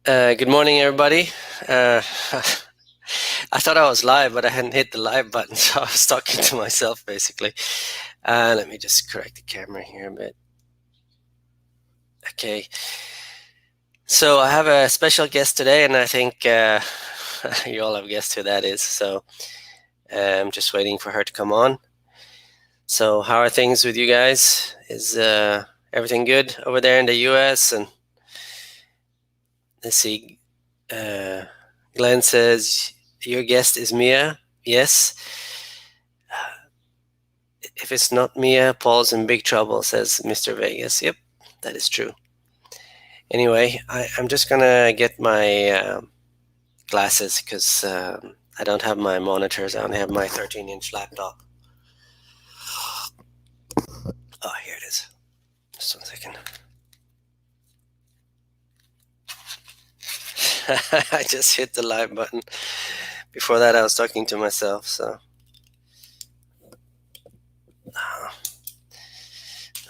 Good morning, everybody. Uh, I thought I was live, but I hadn't hit the live button, so I was talking to myself basically. Let me just correct the camera here a bit. Okay, so I have a special guest today, and I think you all have guessed who that is. So I'm just waiting for her to come on. So, how are things with you guys? Is everything good over there in the US? And let's see. Uh, Glenn says your guest is Mia. Yes. If it's not Mia, Paul's in big trouble, says Mr. Vegas. Yep, that is true. Anyway, I'm just gonna get my glasses because I don't have my monitors. I only have my 13-inch laptop. Oh, here it is. Just 1 second. I just hit the live button. Before that, I was talking to myself, so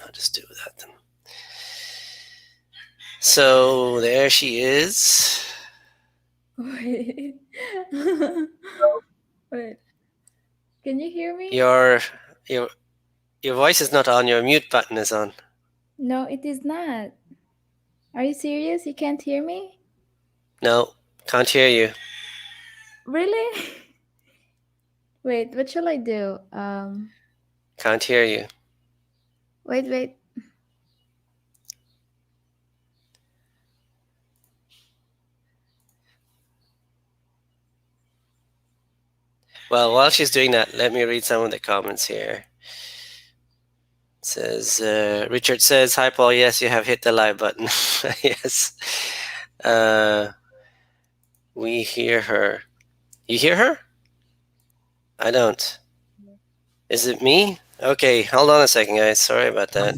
I'll just do that then. So there she is. Wait. Wait. Can you hear me? Your your voice is not on. Your mute button is on. No, it is not. Are you serious? You can't hear me? No, can't hear you. Really? Wait, what shall I do? Can't hear you. Wait. Well, while she's doing that, let me read some of the comments here. It says Richard says, "Hi Paul. Yes, you have hit the live button. Yes, uh, we hear her. You hear her? I don't. Is it me? Okay, hold on a second, guys. Sorry about that.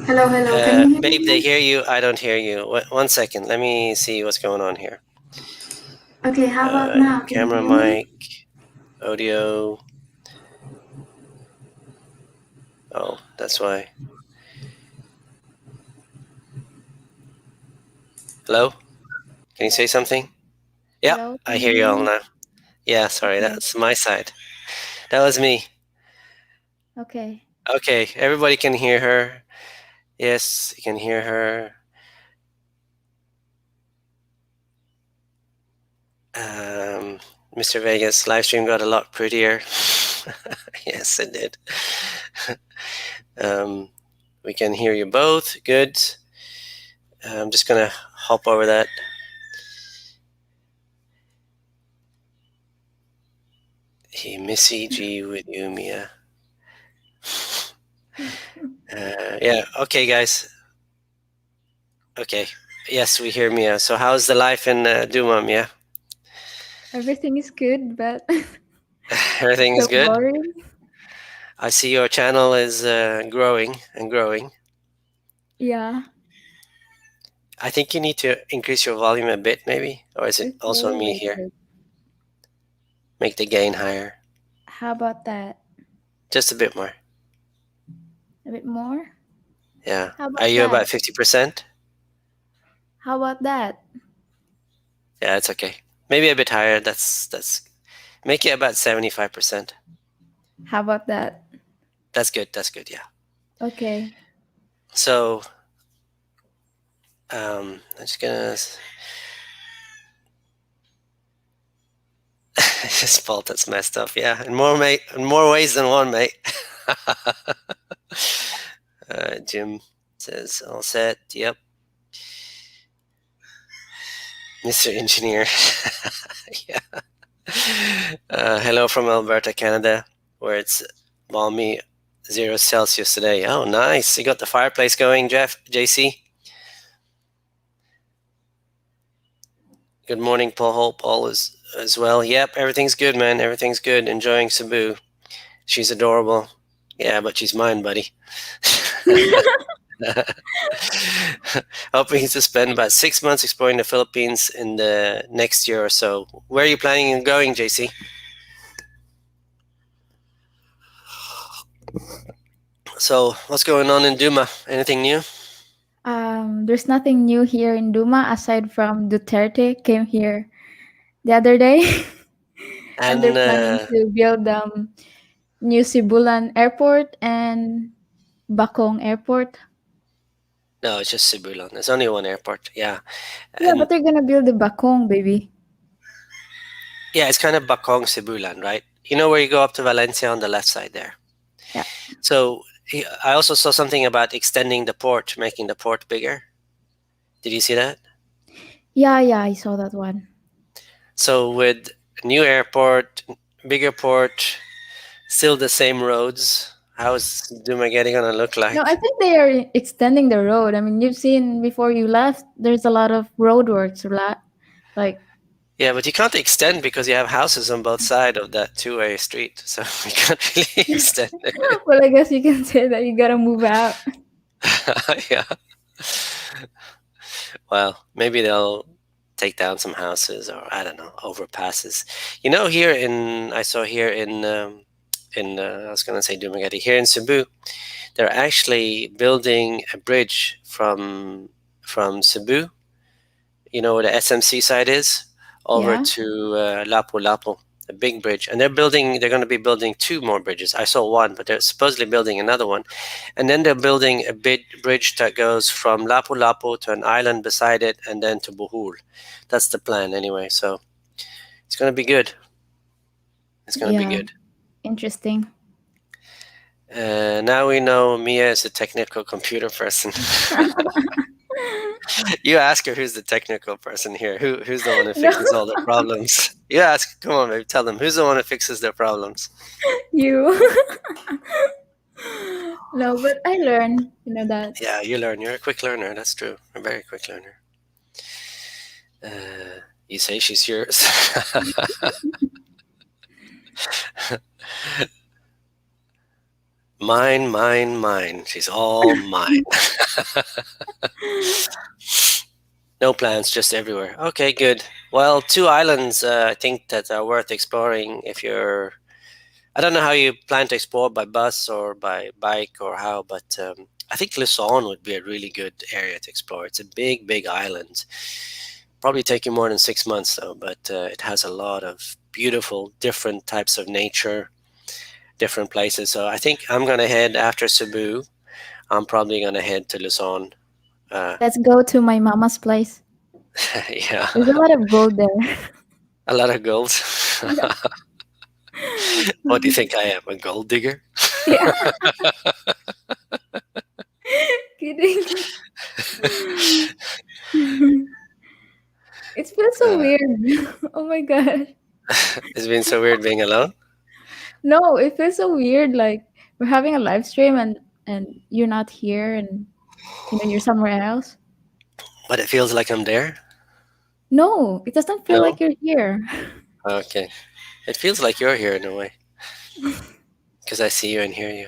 Hello. Can you hear Babe, they me? hear you. I don't hear you. 1 second. Let me see what's going on here. Okay, how about now? Can you Camera, hear me? mic, audio. Oh, that's why. Hello? Can you say something? Yeah, Hello, I can you hear hear you all me? now. Yeah, sorry, Okay. that's my side. That was me. Okay. Okay, everybody can hear her. Yes, you can hear her. Mr. Vegas live stream got a lot prettier. Yes, it did. um, we can hear you both. Good. I'm just gonna hop over that. He Missy G with you, Mia. Yeah. Okay, guys. Okay. Yes, we hear Mia. So, how's the life in Duma, Mia? Everything is good, but Everything is so good. boring. I see your channel is growing and growing. Yeah. I think you need to increase your volume a bit, maybe, or is it Okay, also me wait, here? wait. Make the gain higher, How about that? just a bit more. A bit more? Yeah. How Are about you that? about 50%? How about that? Yeah, it's okay. Maybe a bit higher. That's make it about 75%. How about that? That's good. That's good. Yeah. Okay. So I'm just gonna. This fault that's messed up. Yeah, in more mate, in more ways than one, mate. Jim says all set. Yep, Mr. Engineer. Yeah. Hello from Alberta, Canada, where it's balmy 0 Celsius today. Oh, nice! You got the fireplace going, Jeff, JC. Good morning, Paul. Hope all is as well. Yep, everything's good, man. Everything's good. Enjoying Cebu. She's adorable. Yeah, but she's mine, buddy. Hoping to spend about 6 months exploring the Philippines in the next year or so. Where are you planning on going, JC? So, what's going on in Duma? Anything new? there's nothing new here in Duma aside from Duterte came here the other day, and they're And planning to build New Cebulan Airport and Bakong Airport. no, it's just Cebulan. There's only one airport. Yeah, Yeah, and but they're gonna build the Bakong, baby. yeah, it's kind of Bakong Cebulan, right? You know where you go up to Valencia on the left side there. Yeah, So I also saw something about extending the port, making the port bigger. Did you see that? yeah, I saw that one. So with new airport, bigger port, still the same roads. How's Dumaguete gonna look No, I like? think they are extending the road. I mean, you've seen before you left, there's a lot of roadworks, like Yeah, but you can't extend because you have houses on both sides of that two-way street, so you can't really extend it. well, I guess you can say that you gotta move out. Yeah. Well, maybe they'll take down some houses, or I don't know, overpasses. You know, here in I saw here in I was gonna say Dumaguete, here in Cebu, they're actually building a bridge from Cebu, you know where the SMC site is, over Yeah, to Lapu-Lapu, a big bridge. And they're going to be building two more bridges. I saw one, but they're supposedly building another one. And then they're building a big bridge that goes from Lapu-Lapu to an island beside it and then to Bohol. That's the plan anyway. So it's going to be good. It's going to be yeah, good. interesting. Now we know Mia is a technical computer person. You ask her who's the technical person here. Who's the one who No, fixes all their problems? You ask. Come on, babe. Tell them who's the one who fixes their problems. you. No, but I learned, that. Yeah, you learn. You're a quick learner. That's true. A very quick learner. You say she's yours. Mine, mine, mine. She's all mine. No plans, just everywhere. Okay, good. Well, two islands I think that are worth exploring if you're. I don't know how you plan to explore by bus or by bike or how, but I think Luzon would be a really good area to explore. It's a big, big island. Probably take you more than 6 months though, but it has a lot of beautiful, different types of nature, different places. So I think I'm gonna head after Cebu. I'm probably gonna head to Luzon. Uh, Let's go to my mama's place. yeah, There's a lot of gold there. a lot of gold. Yeah. What do you think I am, a gold digger? Yeah. Kidding. It feels so Uh, weird. Oh my god. it's been so weird being alone, No, it feels so weird. Like we're having a live stream and you're not here, and you're somewhere else. but it feels like I'm there. No, it doesn't feel No, like you're here. okay. It feels like you're here in a way because I see you and hear you.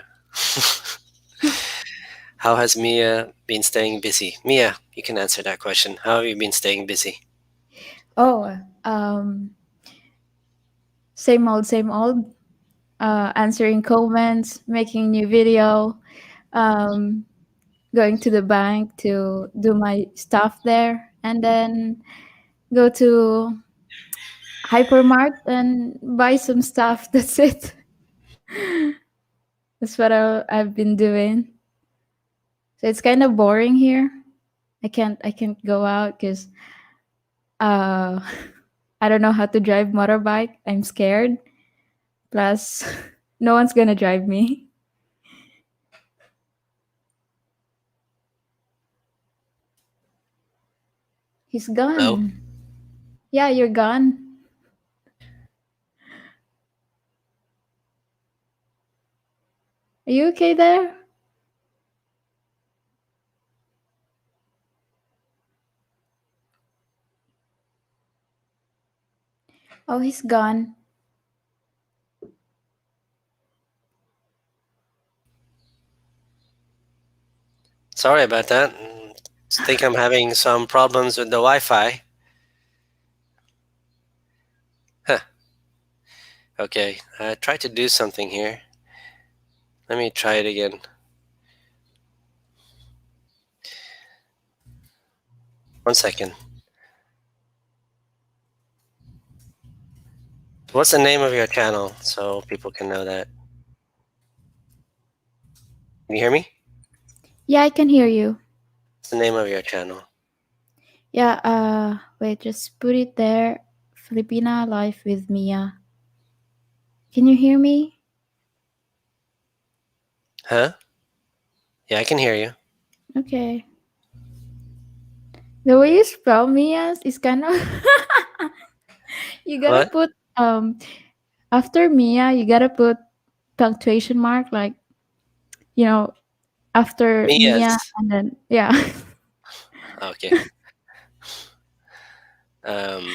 How has Mia been staying busy? Mia, you can answer that question. How have you been staying busy? Oh, same old, same old. Answering comments, making new video, um, going to the bank to do my stuff there, and then go to hypermart and buy some stuff. That's it. That's what I've been doing. So it's kind of boring here. I can't go out because uh I don't know how to drive motorbike. I'm scared. Plus, no one's gonna drive me. He's No? gone. Yeah, you're gone. Are you okay there? Oh, he's gone. Sorry about that. Think I'm having some problems with the Wi-Fi. Huh. Okay, I tried to do something here. Let me try it again. One second. What's the name of your channel so people can know that? Can you hear me? Yeah, I can hear you. What's the name of your channel? Yeah, wait, just put it there. Filipina Life with Mia. Can you hear me? Huh? Yeah, I can hear you. Okay. The way you spell Mia is kind of you gotta What? put after Mia, you gotta put punctuation mark like you know after Mia Mia's. and then yeah. Okay. Um.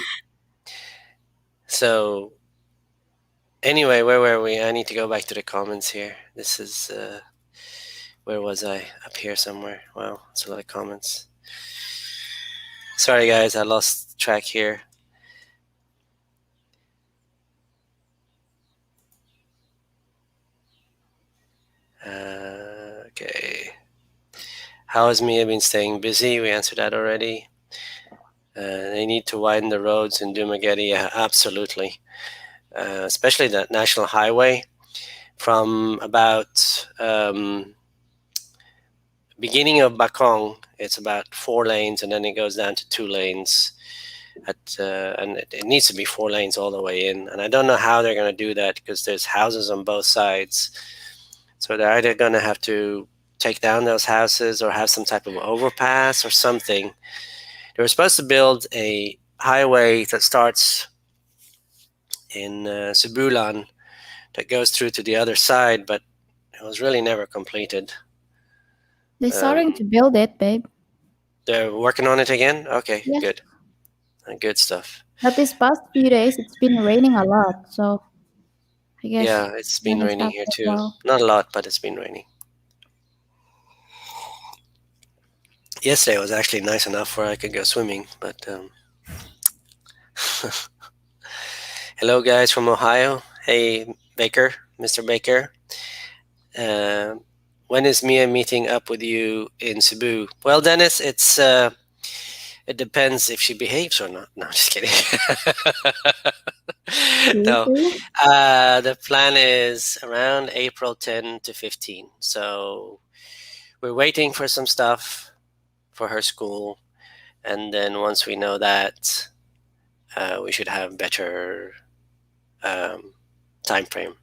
So anyway, where were we? I need to go back to the comments here. This is where was I? Up here somewhere. Wow, it's a lot of comments. Sorry guys, I lost track here. Okay. How has Mia been staying busy? We answered that already. They need to widen the roads in Dumaguete. Yeah, absolutely. Especially the national highway from about beginning of Bakong. It's about 4 lanes, and then it goes down to 2 lanes. And it needs to be 4 lanes all the way in. And I don't know how they're going to do that because there's houses on both sides. So they're either going to have to take down those houses or have some type of overpass or something. They were supposed to build a highway that starts in Cebu that goes through to the other side, but it was really never completed. They're Um, starting to build it, babe. they're working on it again? Okay, Yes. good. Good stuff. But these past few days it's been raining a lot, so I guess Yeah, it's they're been gonna raining stop here as too. well. Not a lot, but it's been raining. Yesterday was actually nice enough where I could go swimming, but hello guys from Ohio. Hey Baker, Mr. Baker. Uh, when is Mia meeting up with you in Cebu? Well, Dennis, it depends if she behaves or not. No, I'm just kidding. No, Seriously? the plan is around April 10 to 15. So we're waiting for some stuff for her school, and then once we know that, we should have better um, time frame.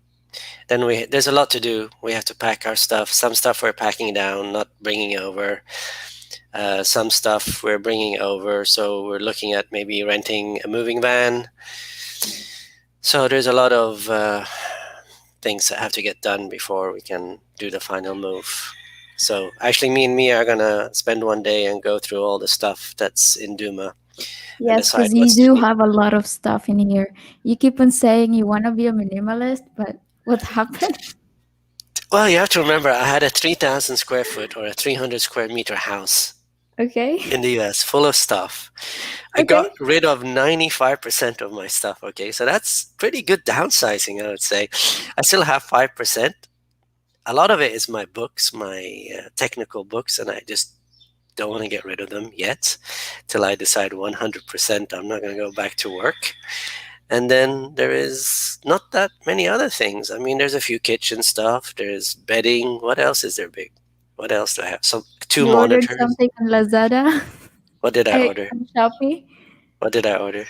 Then there's a lot to do. We have to pack our stuff. Some stuff we're packing down, not bringing over. Some stuff we're bringing over. So we're looking at maybe renting a moving van. So there's a lot of things that have to get done before we can do the final move. So actually, me and Mia are gonna spend one day and go through all the stuff that's in Duma and Yes, decide because you what's to do be. have a lot of stuff in here. You keep on saying you want to be a minimalist, but what happened? Well, you have to remember, I had a 3,000 square foot or a 300 square meter house Okay. in the US full of stuff. I got Okay. rid of 95% of my stuff. Okay, so that's pretty good downsizing, I would say. I still have 5%. A lot of it is my books, my technical books, and I just don't want to get rid of them yet till I decide 100% I'm not going to go back to work. And then there is not that many other things. I mean, there's a few kitchen stuff, there's bedding. What else is there big? What else do I have? Some two You ordered monitors. something on Lazada, What did I order? on Shopee What did I order?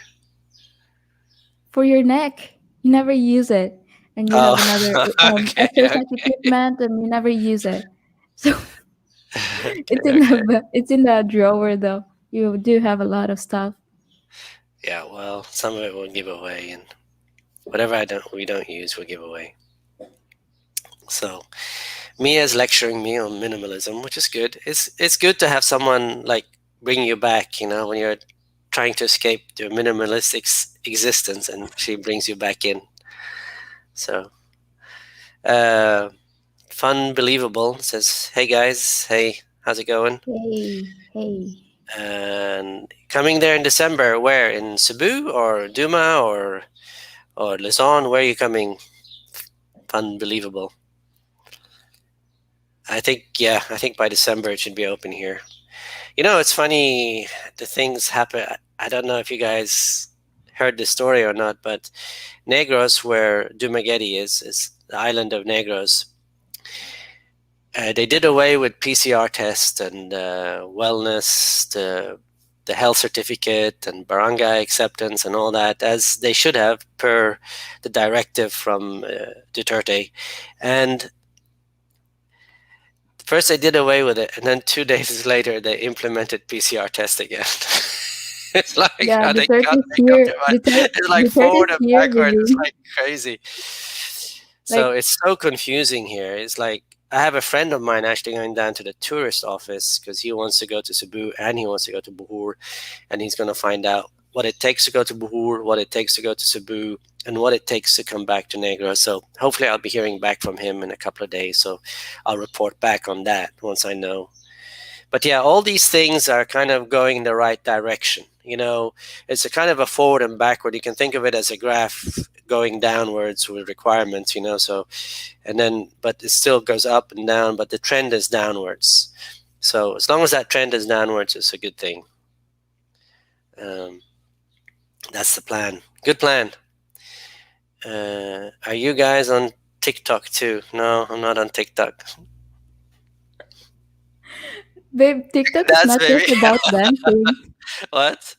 for your neck. You never use it, and you Oh, have another okay, exercise okay. equipment, and you never use it. So Okay, okay. it's in the drawer though. You do have a lot of stuff. Yeah, well, some of it we'll give away, and whatever we don't use, we'll give away. So Mia's lecturing me on minimalism, which is good. It's good to have someone like bring you back, when you're trying to escape your minimalistic existence, and she brings you back in. So, uh, fun, believable says, "Hey guys, hey, how's it going?" Hey, hey. And coming there in December, where in Cebu or Duma or Luzon? Where are you coming? Fun, believable. I think by December it should be open here. It's funny. The things happen. I don't know if you guys heard this story or not, but Negros, where Dumaguete is the island of Negros. They did away with PCR test and wellness, the health certificate and barangay acceptance and all that, as they should have per the directive from Duterte. And first they did away with it, and then 2 days later they implemented PCR test again. It's like Yeah, how Duterte's they come here. to mind. It's like forward Duterte's and here backwards. It's really. like crazy. So Like, it's so confusing here. It's like I have a friend of mine actually going down to the tourist office because he wants to go to Cebu and he wants to go to Bohol, and he's going to find out what it takes to go to Bohol, what it takes to go to Cebu, and what it takes to come back to Negros. So hopefully I'll be hearing back from him in a couple of days. So I'll report back on that once I know. But yeah, all these things are kind of going in the right direction. It's a kind of a forward and backward. You can think of it as a graph going downwards with requirements, so, and then, but it still goes up and down, but the trend is downwards. So as long as that trend is downwards, it's a good thing. That's the plan. Good plan. Are you guys on TikTok too? No, I'm not on TikTok. babe, TikTok is That's not maybe just about dancing. what?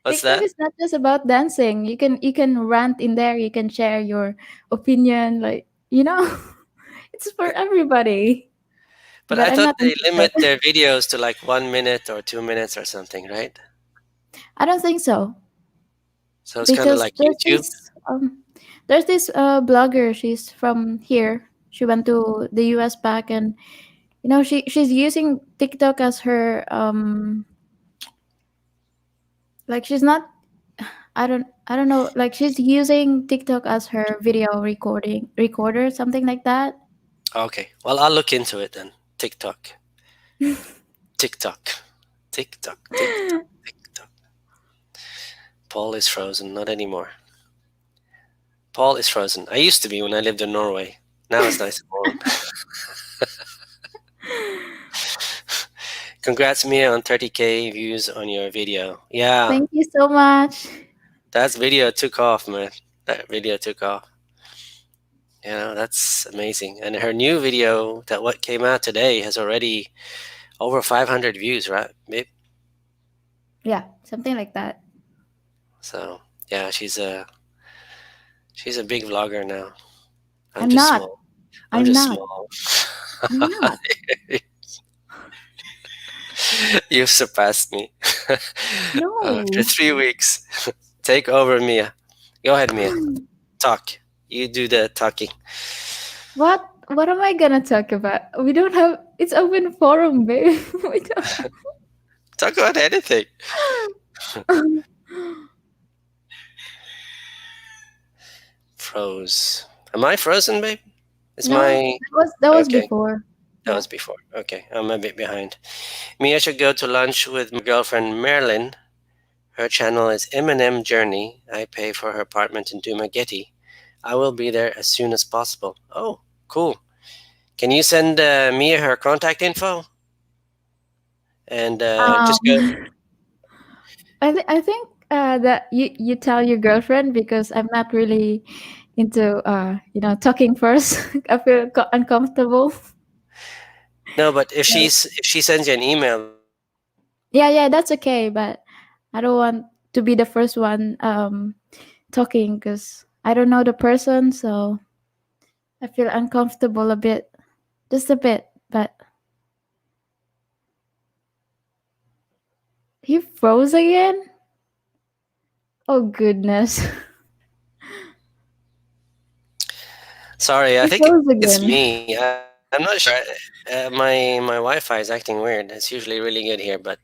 What's TikTok that? is not just about dancing. You can rant in there. You can share your opinion. It's for everybody. But But I I'm thought not on they TikTok. limit their videos to like 1 minute or 2 minutes or something, right? I don't think so So it's kind of because like YouTube. there's this blogger. She's from here. She went to the U.S. back, and she's using TikTok as her like she's not. I don't know. Like she's using TikTok as her video recording recorder, something like that. Okay, well, I'll look into it then. TikTok, TikTok, TikTok, TikTok, TikTok. Paul is frozen. Not anymore. Paul is frozen. I used to be when I lived in Norway. Now it's nice and warm. Congrats, Mia, on 30K views on your video. Yeah, Thank you so much. that video took off, man. That video took off. That's amazing. And her new video that what came out today has already over 500 views, right? Maybe. Yeah, something like that. So yeah, she's a big vlogger now. I'm I'm just not. small. I'm I'm just not. small. I'm not. You've surpassed me. After No. 3 weeks, take over, Mia. Go ahead, Mia. Talk. You do the talking. What am I gonna talk about? We don't have. It's open forum, babe. We don't. Talk about anything. Froze. Am I frozen, babe? Is No, my that was okay? before. That Yeah. was before. Okay, I'm a bit behind. Mia should go to lunch with my girlfriend Marilyn. Her channel is M&M Journey. I pay for her apartment in Dumaguete. I will be there as soon as possible. Oh, cool. Can you send Mia her contact info? And just go. Um, I think that you tell your girlfriend because I'm not really into talking first. I feel uncomfortable. No, but if Like, she sends you an email, that's fine. yeah, that's okay. But I don't want to be the first one talking because I don't know the person, so I feel uncomfortable a bit, just a bit. But he froze again. Oh goodness, Sorry, I he think it's froze me. again. I'm not sure. My Wi-Fi is acting weird. It's usually really good here, but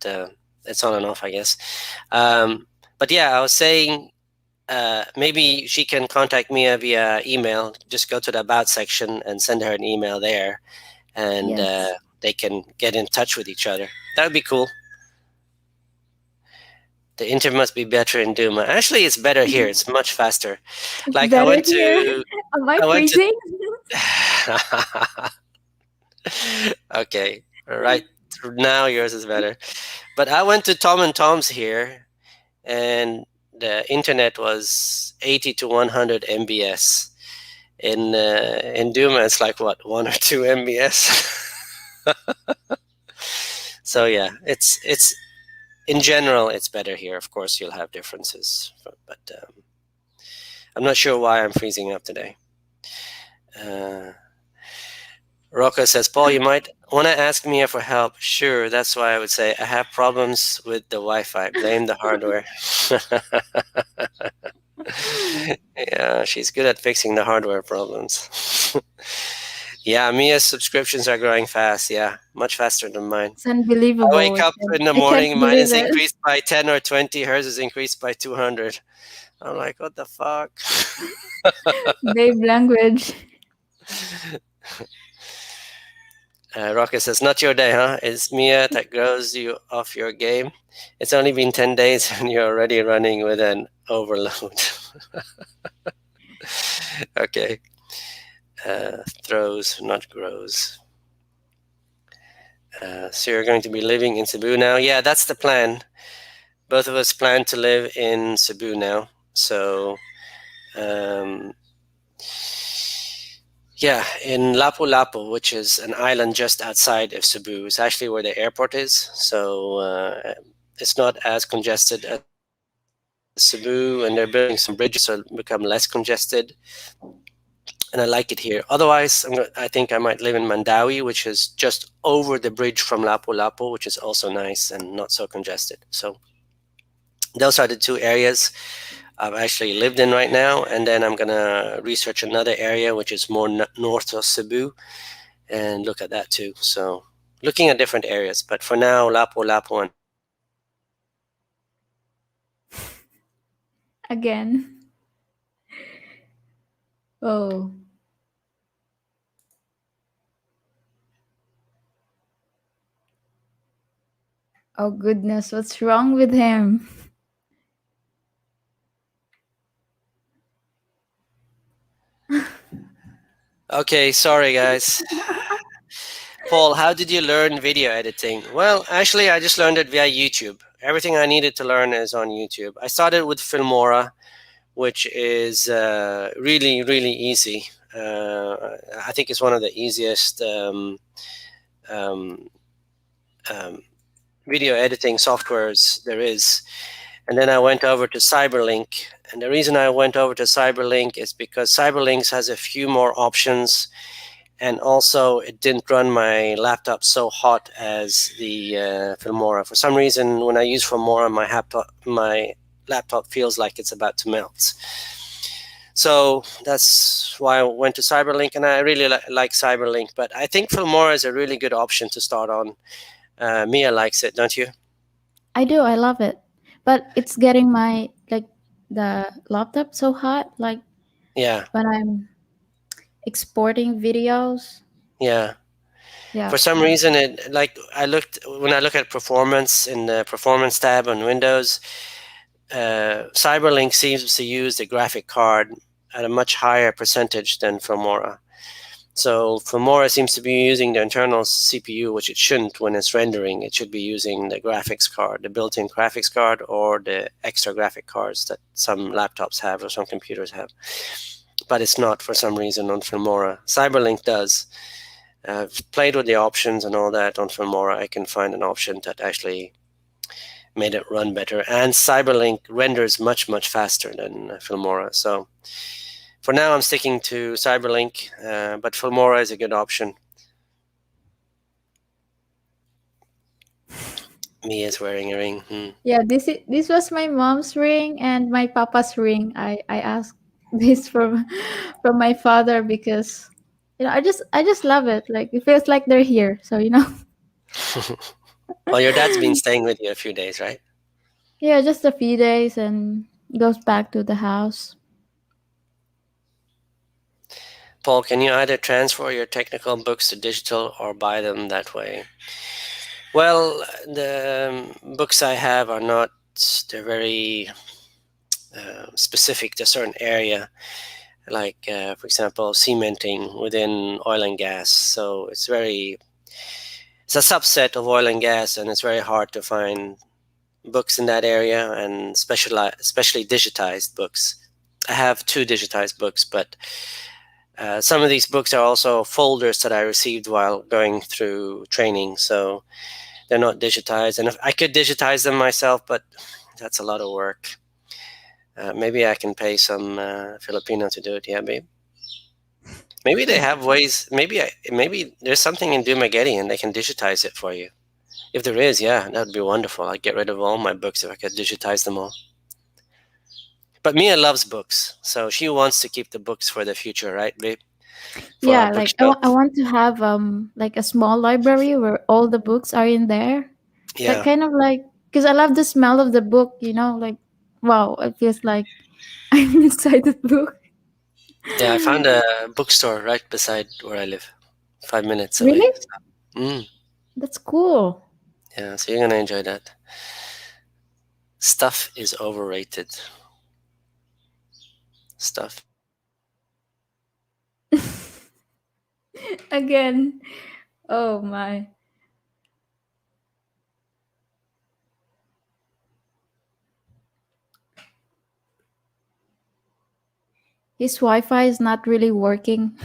it's on and off, I guess. But yeah, I was saying maybe she can contact me via email. Just go to the about section and send her an email there, and Yes, they can get in touch with each other. That would be cool. The internet must be better in Duma. Actually, it's better here. It's much faster. it's Like better here. Am I I went freezing? to. Okay, right, Now yours is better. But I went to Tom and Tom's here, and the internet was 80 to 100 mbs. In Duma, it's like what, 1 or 2 mbs. So yeah, it's in general it's better here. Of course, you'll have differences, but I'm not sure why I'm freezing up today. Uh, Rocco says, Paul, you might want to ask Mia for help. Sure, that's why I would say I have problems with the Wi-Fi. Blame the hardware. Yeah, she's good at fixing the hardware problems. Yeah, Mia's subscriptions are growing fast. Yeah, much faster than mine. It's I unbelievable. wake up in the I can't morning, mine believe is it. increased by 10 or 20, hers is increased by 200. I'm like, what the fuck? Babe language. Rocket says, not your day, huh? It's Mia that grows you off your game. It's only been 10 days and you're already running with an overload. Okay. Throws, not grows. So you're going to be living in Cebu now? Yeah, that's the plan. Both of us plan to live in Cebu now. So, um, yeah, in Lapu-Lapu, which is an island just outside of Cebu. It's actually where the airport is. So it's not as congested as Cebu, and they're building some bridges so it'll become less congested. And I like it here. Otherwise, I think I might live in Mandawi, which is just over the bridge from Lapu-Lapu, which is also nice and not so congested. So those are the two areas I've actually lived in right now. And then I'm going to research another area, which is more north of Cebu, and look at that too. So looking at different areas. But for now, Lapu-Lapu and Again. Oh. Oh goodness, what's wrong with him? okay, sorry guys. Paul, how did you learn video editing? Well, actually, I just learned it via YouTube. Everything I needed to learn is on YouTube. I started with Filmora, which is really, really easy. I think it's one of the easiest um, um, video editing softwares there is. And then I went over to Cyberlink. And the reason I went over to Cyberlink is because Cyberlink has a few more options. And also, it didn't run my laptop so hot as the Filmora. For some reason, when I use Filmora, my laptop feels like it's about to melt. So that's why I went to Cyberlink, and I really like Cyberlink. But I think Filmora is a really good option to start on. Mia likes it, don't you? I do, I love it. But it's getting my the laptop so hot, like Yeah, when I'm exporting videos. yeah. Yeah. For some reason, it like I looked when I look at performance in the performance tab on Windows. Cyberlink seems to use the graphic card at a much higher percentage than Filmora. So Filmora seems to be using the internal CPU, which it shouldn't when it's rendering. It should be using the graphics card, the built-in graphics card, or the extra graphic cards that some laptops have or some computers have. But it's not for some reason on Filmora. Cyberlink does. I've played with the options and all that on Filmora. I can find an option that actually made it run better. And Cyberlink renders much, much faster than Filmora. So for now, I'm sticking to Cyberlink, but Filmora is a good option. Mia's wearing a ring. Yeah, this was my mom's ring and my papa's ring. I asked this from my father because I just love it. Like it feels like they're here. So Well, your dad's been staying with you a few days, right? yeah, just a few days and goes back to the house. Paul, can you either transfer your technical books to digital or buy them that way? Well, the books I have are not, they're very specific to a certain area, like, for example, cementing within oil and gas. So it's very, it's a subset of oil and gas, and it's very hard to find books in that area, and especially digitized books. I have two digitized books, but some of these books are also folders that I received while going through training, so they're not digitized. And if I could digitize them myself, but that's a lot of work. Maybe I can pay some Filipino to do it. Yeah, babe. Maybe they have ways. Maybe there's something in Dumaguete and they can digitize it for you. If there is, yeah, that would be wonderful. I'd get rid of all my books if I could digitize them all. But Mia loves books, so she wants to keep the books for the future, right, babe? For our Yeah, like bookshelf. I want to have like a small library where all the books are in there. Like Yeah, kind of like because I love the smell of the book, like wow, it feels like I'm inside the book. yeah. I found a bookstore right beside where I live, 5 minutes away. Really? Mm, That's cool. yeah, so you're gonna enjoy that. Stuff is overrated. Stuff. Again. Oh my. His Wi-Fi is not really working.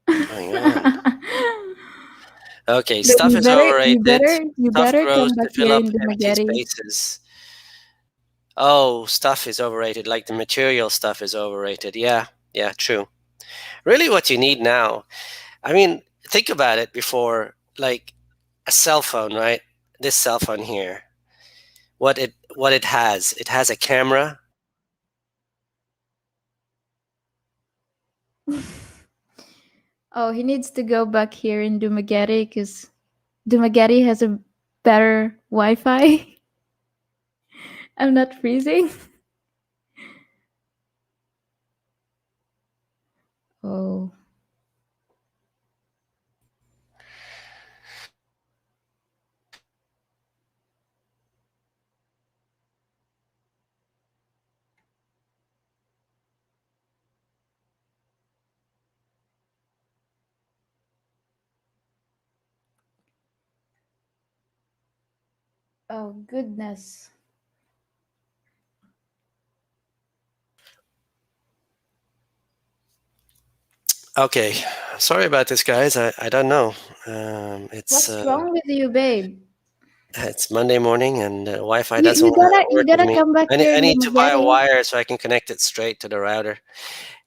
Going on. Okay, But stuff is overrated. you Stuff better grows come to back fill here up in the empty Dumaguete. spaces. Oh, stuff is overrated. Like the material stuff is overrated. Yeah, yeah, true. Really, what you need now. I mean, think about it before, like a cell phone, right? This cell phone here. What it has. It has a camera. Oh, he needs to go back here in Dumaguete because Dumaguete has a better Wi-Fi. I'm not freezing. Oh, oh goodness. Okay, sorry about this, guys. I don't know. It's What's wrong with you, babe? it's Monday morning and Wi-Fi You doesn't you want to gotta you work with gotta me. come back I need, here I in need to buy a Dumaguete. wire so I can connect it straight to the router.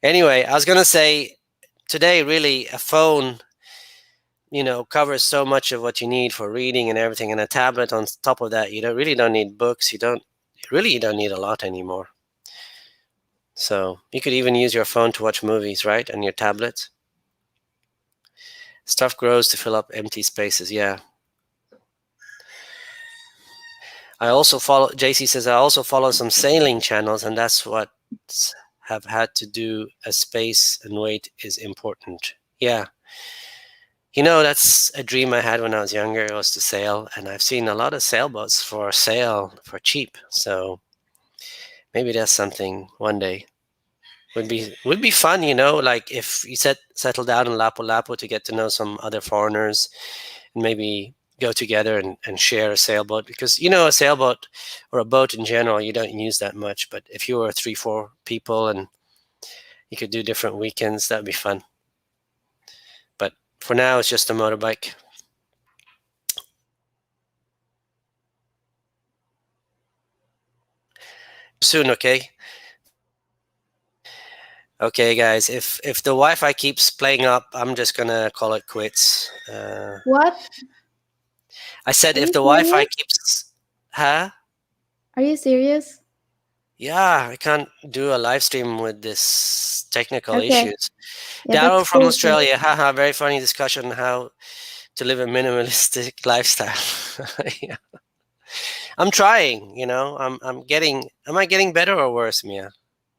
Anyway, I was gonna say today, really, a phone, covers so much of what you need for reading and everything, and a tablet on top of that. You don't need books. You don't need a lot anymore. So you could even use your phone to watch movies, right? And your tablet. Stuff grows to fill up empty spaces. Yeah. I also follow. JC says I also follow some sailing channels, and that's what have had to do. A space and weight is important. Yeah. That's a dream I had when I was younger, was to sail, and I've seen a lot of sailboats for sale for cheap. So maybe that's something one day would be fun. Like if you settle down in Lapu-Lapu to get to know some other foreigners, and maybe go together and share a sailboat, because a sailboat or a boat in general you don't use that much. But if you were 3-4 people and you could do different weekends, that'd be fun. But for now, it's just a motorbike. Soon, okay. Okay, guys. If the Wi-Fi keeps playing up, I'm just gonna call it quits. What? I said Are if you the Wi-Fi serious? keeps, huh? Are you serious? Yeah, I can't do a live stream with this technical Okay. issues. Yeah, that's Daryl from cool. Babe. Australia, haha, very funny discussion on how to live a minimalistic lifestyle. Yeah. I'm trying. I'm getting. Am I getting better or worse, Mia?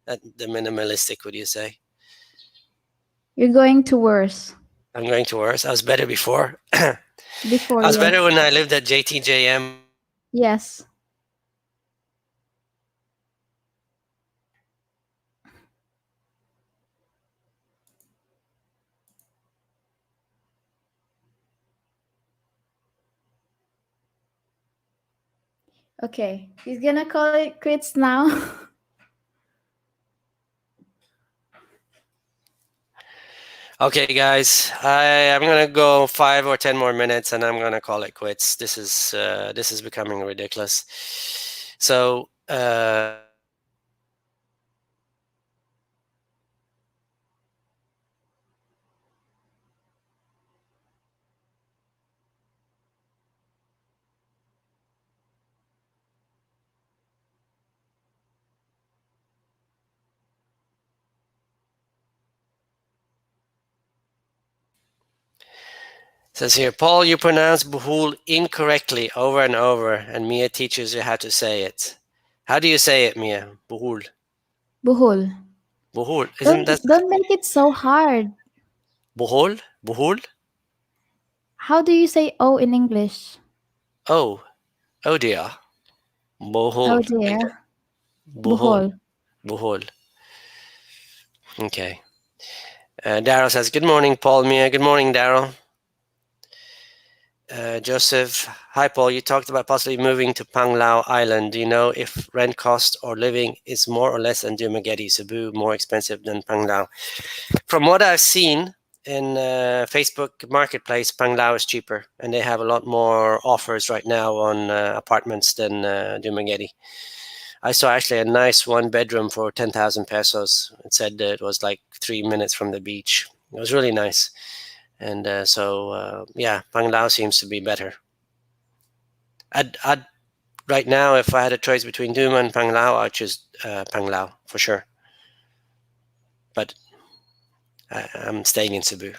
At the minimalistic, would you say? You're going to worse I'm going to worse. I was better before. I before, was better yes. when I lived at JTJM. Yes. Okay, he's gonna call it quits now. Okay, guys, I'm gonna go 5 or 10 more minutes, and I'm gonna call it quits. This is becoming ridiculous. So says here, Paul, you pronounce Buhul incorrectly over and over, and Mia teaches you how to say it. How do you say it, Mia? Buhul. Buhol. Buhul. Isn't Don't that don't make it so hard. Buhol? Buhul? How do you say O in English? Oh, oh dear. Oh Buhul. Like that. dear. Buhul. Buhol. Buhul. Okay. Daryl says, good morning, Paul, Mia. Good morning, Daryl. Joseph, hi Paul. You talked about possibly moving to Panglao Island. Do you know if rent cost or living is more or less than Dumaguete, Cebu, more expensive than Panglao? From what I've seen in Facebook Marketplace, Panglao is cheaper, and they have a lot more offers right now on apartments than Dumaguete. I saw actually a nice one bedroom for 10,000 pesos. It said that it was like 3 minutes from the beach. It was really nice. And yeah, Panglao seems to be better. I'd right now, if I had a choice between Duma and Panglao, I'd choose Panglao for sure. But I'm staying in Cebu.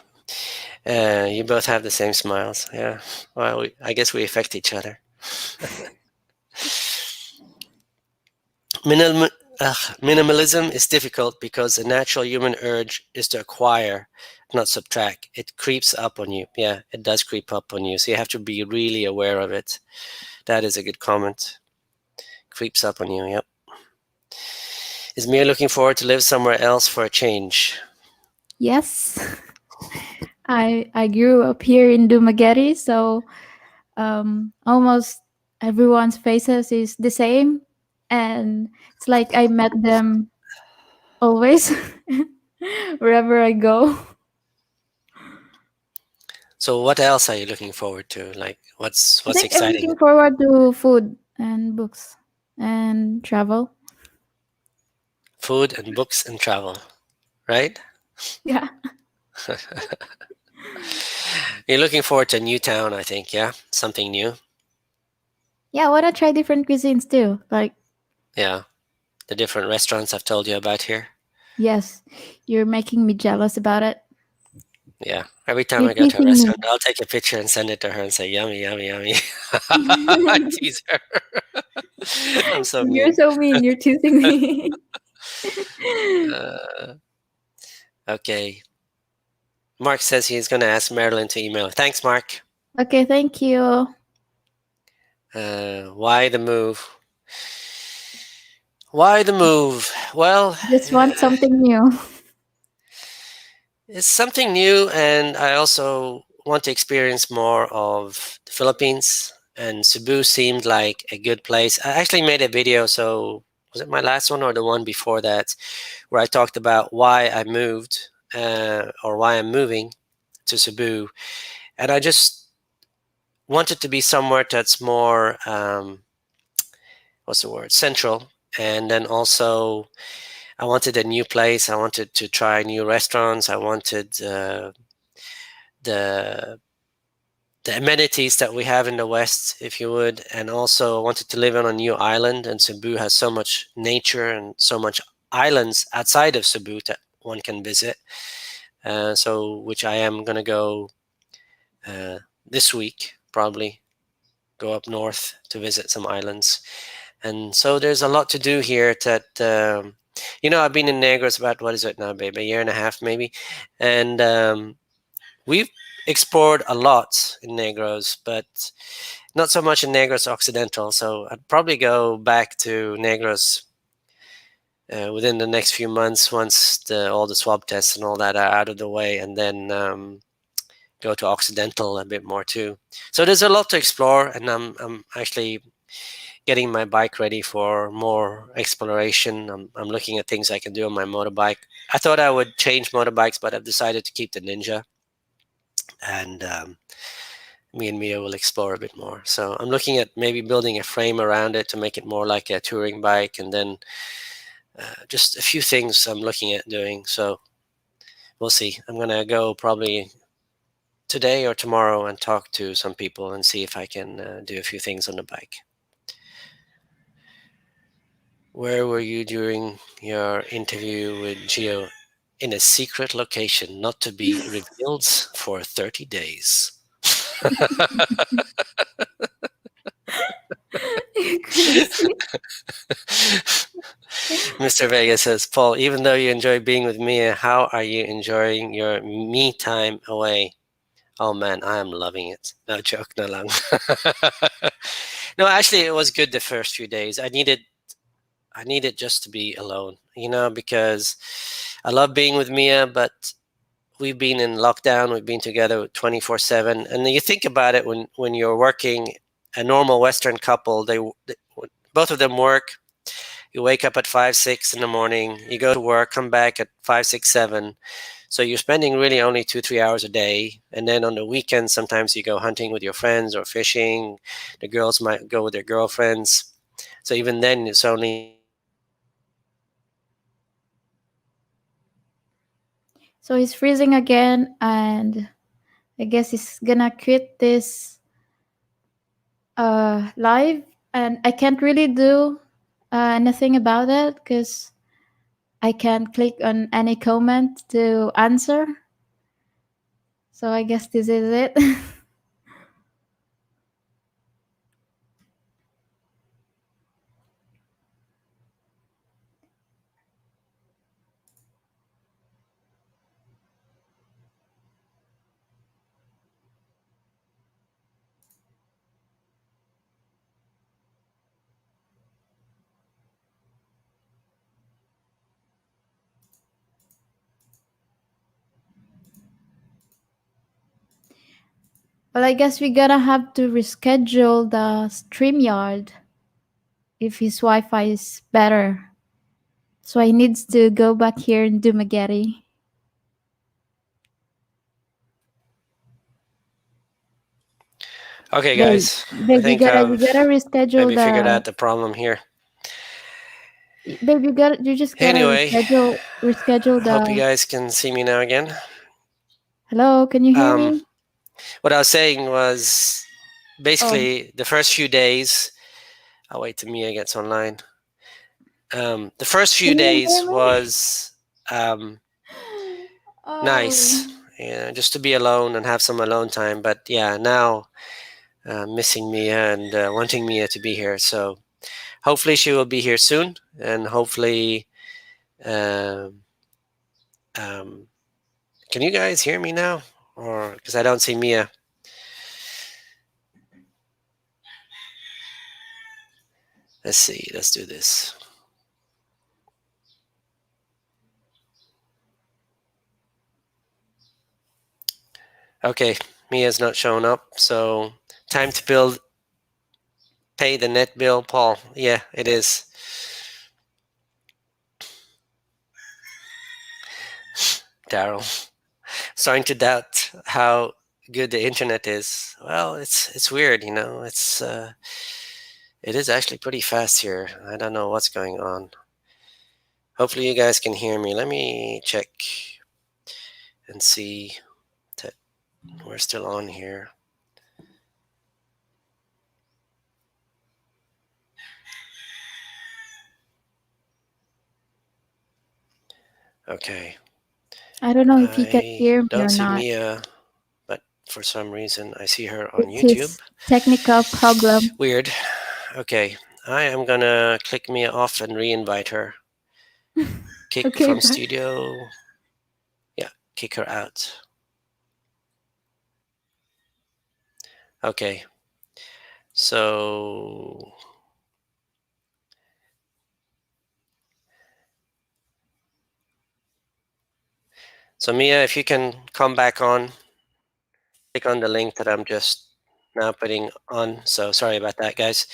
You both have the same smiles. Yeah. Well, I guess we affect each other. Minimal, Minimalism is difficult because the natural human urge is to acquire, not subtract. It creeps up on you. Yeah, it does creep up on you. So you have to be really aware of it. That is a good comment. Creeps up on you. Yep. Is Mia looking forward to live somewhere else for a change? Yes. I grew up here in Dumaguete, so almost everyone's faces is the same, and it's like I met them always wherever I go. So what else are you looking forward to? Like I what's think I'm exciting? looking forward to food and books and travel. Food and books and travel, right? Yeah. You're looking forward to a new town, I think, yeah? Something new. Yeah, I wanna try different cuisines too. Like, Yeah. The different restaurants I've told you about here. yes, you're making me jealous about it. Yeah. Every time You're I go to a teasing me. restaurant, I'll take a picture and send it to her and say, yummy, yummy, yummy. I tease her. I'm so You're mean. so mean. You're teasing me. Uh, okay. Mark says he's going to ask Marilyn to email. Thanks, Mark. Okay, thank you. Why the move? Why the move? Well, Just want something new. it's something new, and I also want to experience more of the Philippines. And Cebu seemed like a good place. I actually made a video, so was it my last one or the one before that, where I talked about why I moved or why I'm moving to Cebu. And I just wanted to be somewhere that's more, what's the word, central. And then also, I wanted a new place. I wanted to try new restaurants. I wanted the the amenities that we have in the West, if you would, and also I wanted to live on a new island. And Cebu has so much nature and so much islands outside of Cebu that one can visit. So, which I am gonna go uh, this week, probably go up north to visit some islands. And so there's a lot to do here. That I've been in Negros about what is it now, babe? A year and a half, maybe, and we've explored a lot in Negros, but not so much in Negros Occidental. So I'd probably go back to Negros within the next few months once all the swab tests and all that are out of the way, and then go to Occidental a bit more too. So there's a lot to explore, and I'm actually getting my bike ready for more exploration. I'm looking at things I can do on my motorbike. I thought I would change motorbikes, but I've decided to keep the Ninja, and me and Mia will explore a bit more. So I'm looking at maybe building a frame around it to make it more like a touring bike, and then just a few things I'm looking at doing. So we'll see. I'm gonna go probably today or tomorrow and talk to some people and see if I can do a few things on the bike. Where were you during your interview with Gio? In a secret location, not to be revealed for 30 days. Crazy. Mr. Vega says, Paul, even though you enjoy being with Mia, how are you enjoying your me time away? Oh man, I am loving it. No joke, no lang. No, actually, it was good the first few days. I needed just to be alone, because I love being with Mia, but we've been in lockdown. We've been together 24/7, and you think about it when you're working, a normal Western couple, they both of them work. You wake up at 5, 6 in the morning. You go to work, come back at 5, 6, 7. So you're spending really only 2, 3 hours a day, and then on the weekends, sometimes you go hunting with your friends or fishing. The girls might go with their girlfriends. So even then, it's only So he's freezing again, and I guess he's gonna quit this live, and I can't really do anything about it because I can't click on any comment to answer. So I guess this is it. Well, I guess we're gonna have to reschedule the StreamYard if his Wi-Fi is better. So he needs to go back here in Dumaguete. okay, Babe, guys. I babe, think you I've gotta reschedule maybe figured the. out the problem here. Babe, you just gotta Anyway, reschedule hope you the. guys can see me now again. Hello, can you hear Um, me? what I was saying was Oh, basically the first few days. I'll wait till Mia gets online. The first few can you days hear me? was um, Oh. nice, just to be alone and have some alone time. But yeah, now missing Mia and wanting Mia to be here. So hopefully she will be here soon, and hopefully, um, um, can you guys hear me now? Or because I don't see Mia. Let's see. Let's do this. Okay, Mia's not showing up. So time to pay the net bill, Paul. Yeah, it is. Daryl. Starting to doubt how good the internet is. Well, it's weird, it is actually pretty fast here. I don't know what's going on. Hopefully you guys can hear me. Let me check and see that we're still on here. Okay. I don't know if he can I hear me don't or see not. Mia, but for some reason I see her on It's YouTube. his technical problem. Weird. Okay. I am gonna click Mia off and re-invite her. Kick Okay, from bye. studio. Yeah, kick her out. Okay. So Mia, if you can come back on, click on the link that I'm just now putting on. So sorry about that, guys.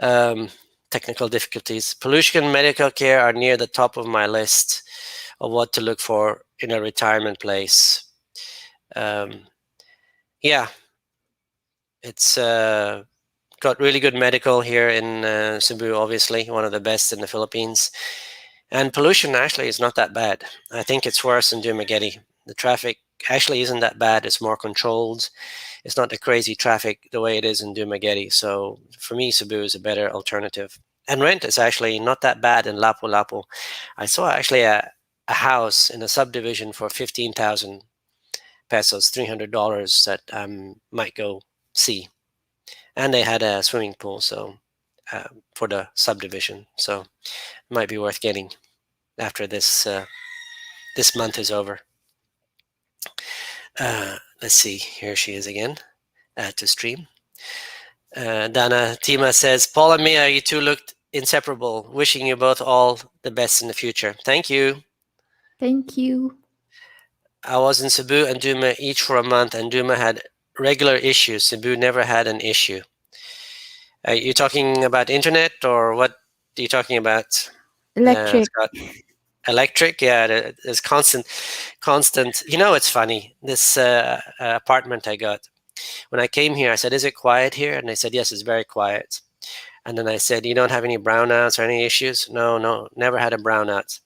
Um, Technical difficulties. Pollution and medical care are near the top of my list of what to look for in a retirement place. Um, yeah, it's got really good medical here in Cebu, obviously, one of the best in the Philippines. And pollution actually is not that bad. I think it's worse in Dumaguete. The traffic actually isn't that bad. It's more controlled. It's not the crazy traffic the way it is in Dumaguete. So for me, Cebu is a better alternative. And rent is actually not that bad in Lapu-Lapu. I saw actually a house in a subdivision for 15,000 pesos, $300 that I might go see. And they had a swimming pool, so for the subdivision, so it might be worth getting after this month is over. Let's see. Here she is again to stream. Dana Tima says, Paul and Mia, you two looked inseparable. Wishing you both all the best in the future. Thank you. Thank you. I was in Cebu and Duma each for a month, and Duma had regular issues. Cebu never had an issue. Are you talking about internet, or what are you talking about, Electric. Scott? Electric? Yeah, there's constant. You know, it's funny. This apartment I got, when I came here, I said, "Is it quiet here?" And they said, "Yes, it's very quiet." And then I said, "You don't have any brownouts or any issues?" No, no, never had a brownout.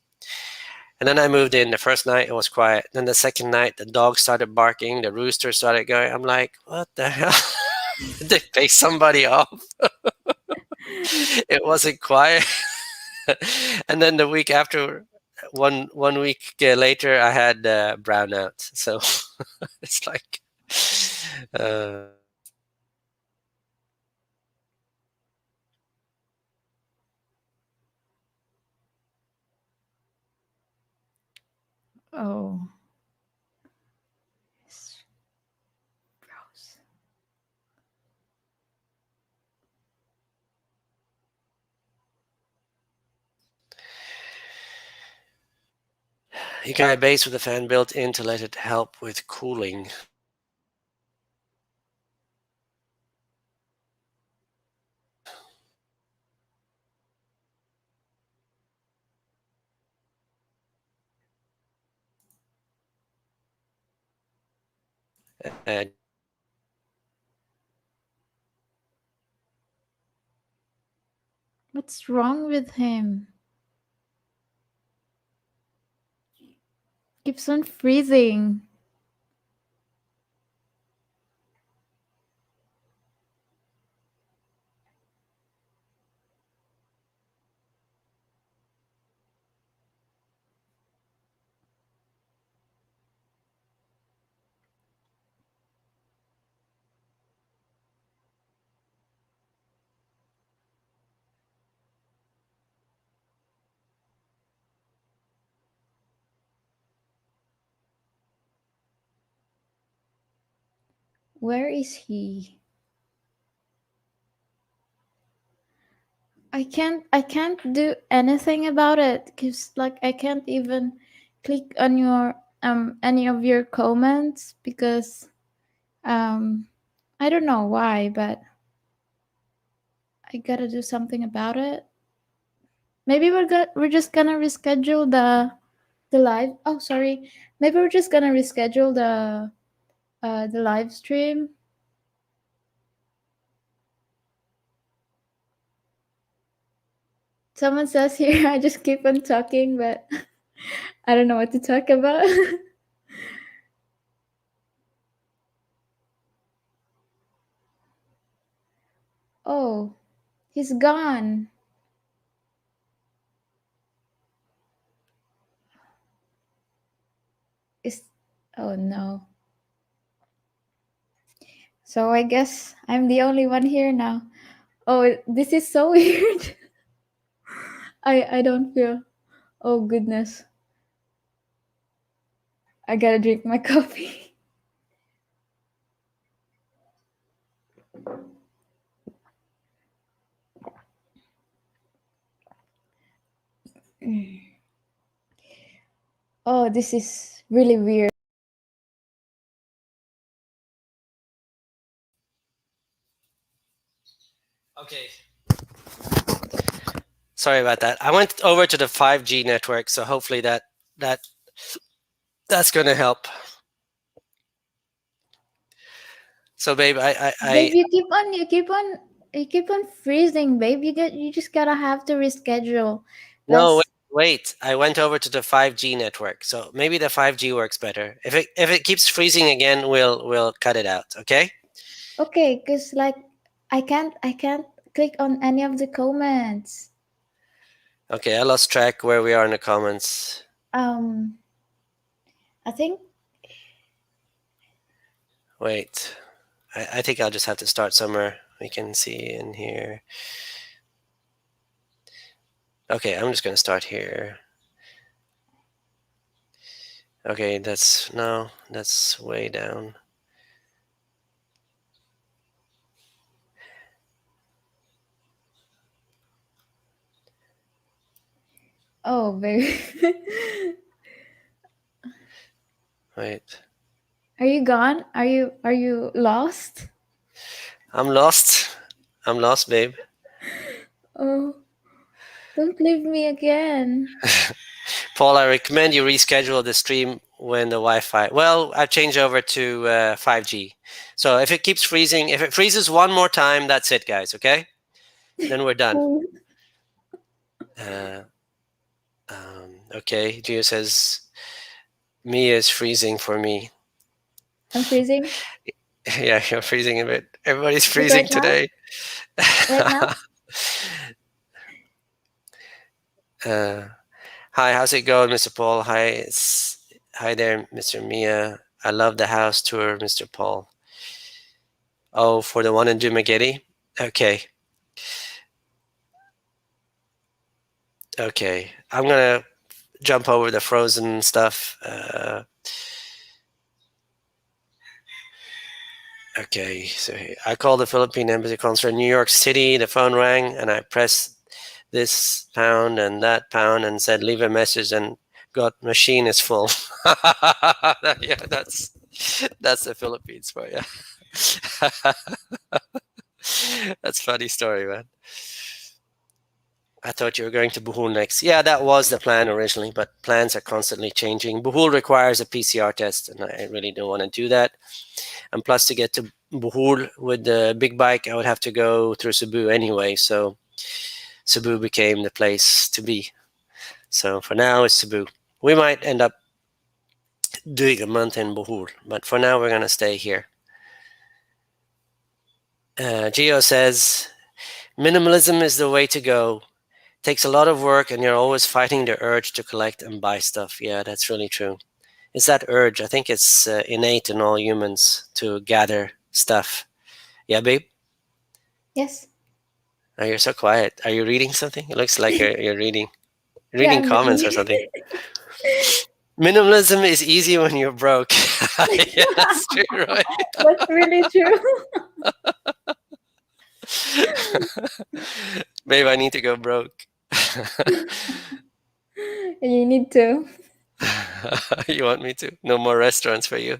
And then I moved in. The first night it was quiet. Then the second night, the dog started barking. The rooster started going. I'm like, what the hell? Did they pay somebody off? It wasn't quiet. And then the week after, one week later, I had brownout. So it's like, uh, Oh. It's gross. you can buy a base with a fan built in to let it help with cooling. Uh, What's wrong with him? Keeps on freezing. Where is he? I can't do anything about it cuz like I can't even click on your any of your comments because um I don't know why, but I got to do something about it. Maybe we're just going to reschedule the live. Oh, sorry. Maybe we're just going to reschedule the live stream. Someone says here I just keep on talking, but I don't know what to talk about. Oh, he's gone. Is Oh no. So I guess I'm the only one here now. Oh, this is so weird. I don't feel. Oh goodness. I gotta drink my coffee. Oh, this is really weird. okay. Sorry about that. I went over to the 5G network, so hopefully that that's going to help. So, babe, Babe, you keep on freezing, babe. You just gotta have to reschedule. no, wait, That's wait. I went over to the 5G network, so maybe the 5G works better. If it keeps freezing again, we'll cut it out. Okay. okay, cause like I can't click on any of the comments. Okay. I lost track where we are in the comments. Um, I think Wait. I think I'll just have to start somewhere. We can see in here. Okay, I'm just gonna start here. Okay, that's way down. oh, babe. Wait. Are you gone? Are you lost? I'm lost. I'm lost, babe. Oh, don't leave me again. Paul, I recommend you reschedule the stream when the Wi-Fi. Well, I've changed over to 5G. So if it keeps freezing, if it freezes one more time, that's it, guys. Okay, then we're done. Oh, Uh, okay, Gio says Mia is freezing for me. I'm freezing. Yeah, you're freezing a bit. Everybody's Like freezing right now? today. Right now? uh, Hi, how's it going, Mr. Paul? Hi, hi there, Mr. Mia. I love the house tour, Mr. Paul. Oh, for the one in Dumaguete? Okay. Okay. I'm gonna jump over the frozen stuff. Okay, so I called the Philippine Embassy Consulate in New York City. The phone rang, and I pressed this pound and that pound and said, leave a message, and got machine is full. Yeah, that's the Philippines for you. That's a funny story, man. I thought you were going to Bohol next. Yeah, that was the plan originally, but plans are constantly changing. Bohol requires a PCR test, and I really don't want to do that. And plus, to get to Bohol with the big bike, I would have to go through Cebu anyway. So Cebu became the place to be. So for now, it's Cebu. We might end up doing a month in Bohol, but for now, we're going to stay here. Gio says, minimalism is the way to go. Takes a lot of work, and you're always fighting the urge to collect and buy stuff. Yeah, that's really true. It's that urge. I think it's innate in all humans to gather stuff. Yeah, babe? Yes. Oh, you're so quiet. Are you reading something? It looks like you're reading Yeah, reading I'm comments or reading. something. Minimalism is easy when you're broke. Yeah, that's true, right? That's really true. Babe, I need to go broke. You need to. You want me to? No more restaurants for you.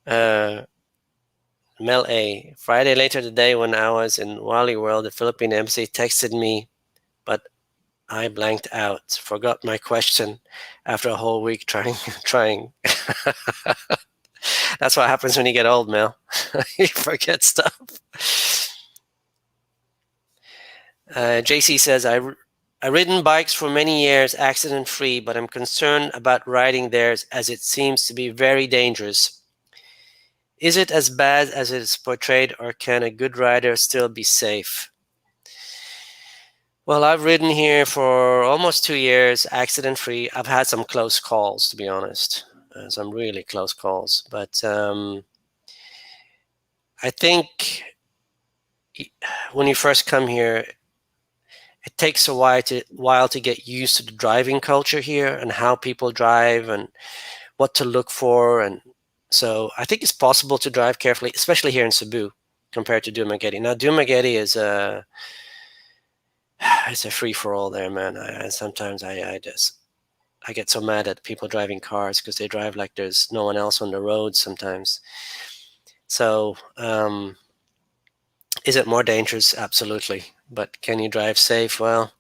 uh, Mel A. Friday later today, when I was in Wally World, the Philippine embassy texted me, but I blanked out, forgot my question after a whole week trying. That's what happens when you get old, Mel. You forget stuff. JC says, I've ridden bikes for many years, accident free, but I'm concerned about riding theirs as it seems to be very dangerous. Is it as bad as it is portrayed, or can a good rider still be safe? Well, I've ridden here for almost 2 years, accident free. I've had some close calls, to be honest, some really close calls. But I think when you first come here, it takes a while to get used to the driving culture here and how people drive and what to look for. And so I think it's possible to drive carefully, especially here in Cebu compared to Dumaguete. Now, Dumaguete is it's a free for all there, man. Sometimes I get so mad at people driving cars because they drive like there's no one else on the road sometimes. So Is it more dangerous? Absolutely. But can you drive safe? Well,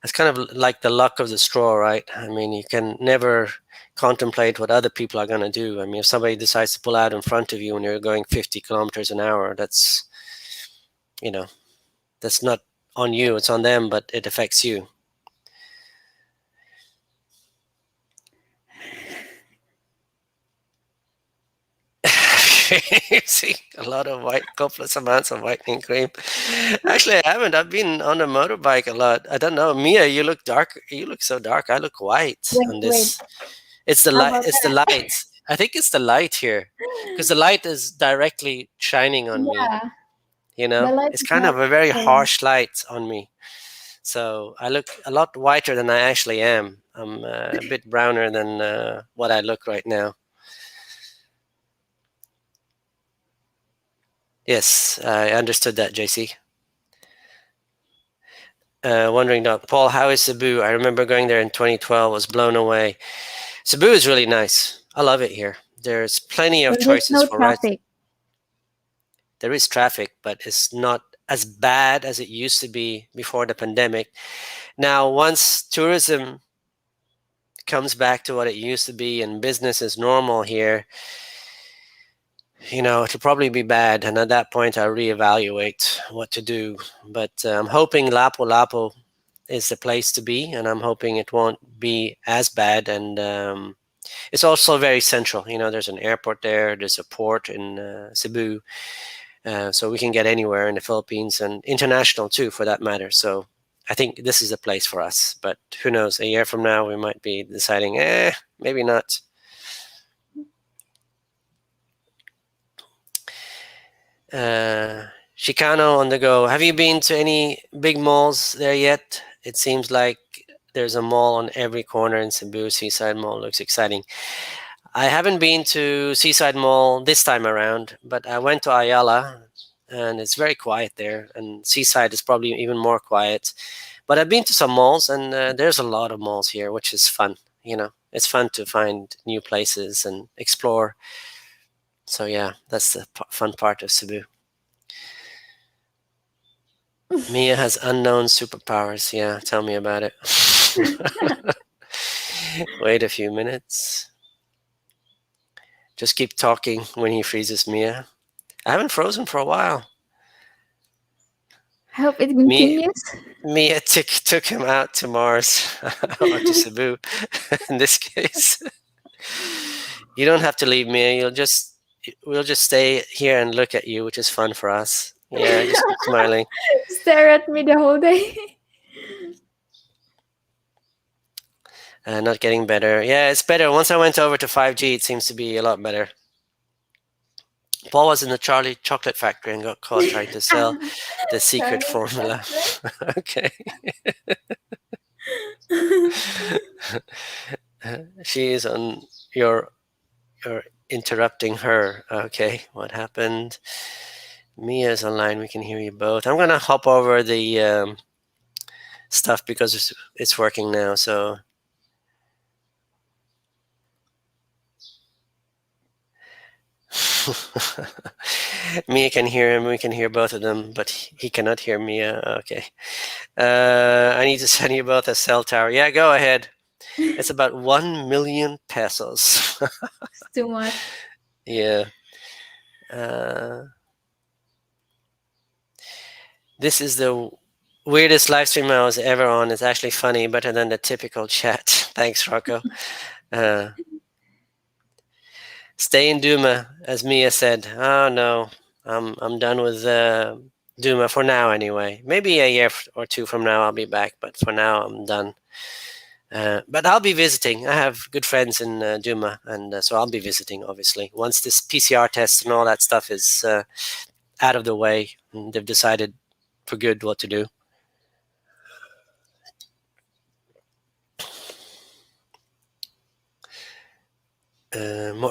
it's kind of like the luck of the straw, right? I mean, you can never contemplate what other people are going to do. I mean, if somebody decides to pull out in front of you when you're going 50 kilometers an hour, you know, that's not on you, it's on them, but it affects you. See a lot of copious amounts of whitening cream. Actually, I haven't. I've been on a motorbike a lot. I don't know, Mia. You look dark. You look so dark. I look white Wait, on wait. this. It's the How light. about It's the that? light. I think it's the light here, because the light is directly shining on me. Yeah, You the know, light it's is kind not of a very there. harsh light on me. So I look a lot whiter than I actually am. I'm a bit browner than what I look right now. Yes, I understood that, JC. Wondering, Paul, how is Cebu? I remember going there in 2012, was blown away. Cebu is really nice. I love it here. There's plenty of But there's choices no for rides. traffic. There is traffic, but it's not as bad as it used to be before the pandemic. Now, once tourism comes back to what it used to be and business is normal here, it'll probably be bad. And at that point, I'll reevaluate what to do. But I'm hoping Lapu-Lapu is the place to be, and I'm hoping it won't be as bad. And it's also very central. There's an airport there, there's a port in Cebu, so we can get anywhere in the Philippines and international too, for that matter. So I think this is a place for us. But who knows? A year from now, we might be deciding, maybe not. Chicano on the go. Have you been to any big malls there yet? It seems like there's a mall on every corner in Cebu. Seaside Mall looks exciting. I haven't been to Seaside Mall this time around, but I went to Ayala and it's very quiet there. And Seaside is probably even more quiet. But I've been to some malls and there's a lot of malls here, which is fun. It's fun to find new places and explore. So yeah, that's the fun part of Cebu. Mia has unknown superpowers. Yeah, tell me about it. Wait a few minutes. Just keep talking when he freezes Mia. I haven't frozen for a while. I hope it Mia, continues. Mia took him out to Mars or to Cebu in this case. You don't have to leave, Mia. We'll just stay here and look at you, which is fun for us. Yeah, just keep smiling. Stare at me the whole day. Not getting better. Yeah, it's better. Once I went over to 5G, it seems to be a lot better. Paul was in the Charlie chocolate factory and got caught trying to sell the secret formula. Okay. She is on you're interrupting her. Okay, what happened? Mia's online. We can hear you both. I'm gonna hop over the stuff because it's working now. So Mia can hear him. We can hear both of them, but he cannot hear Mia. Okay. I need to send you both a cell tower. Yeah, go ahead. It's about 1 million pesos. It's too much. Yeah. This is the weirdest live stream I was ever on. It's actually funny, better than the typical chat. Thanks, Rocco. Stay in Duma, as Mia said. Oh no, I'm done with Duma for now anyway. Maybe a year or two from now I'll be back, but for now I'm done. But I'll be visiting. I have good friends in Duma, and so I'll be visiting. Obviously, once this PCR test and all that stuff is out of the way, and they've decided for good what to do.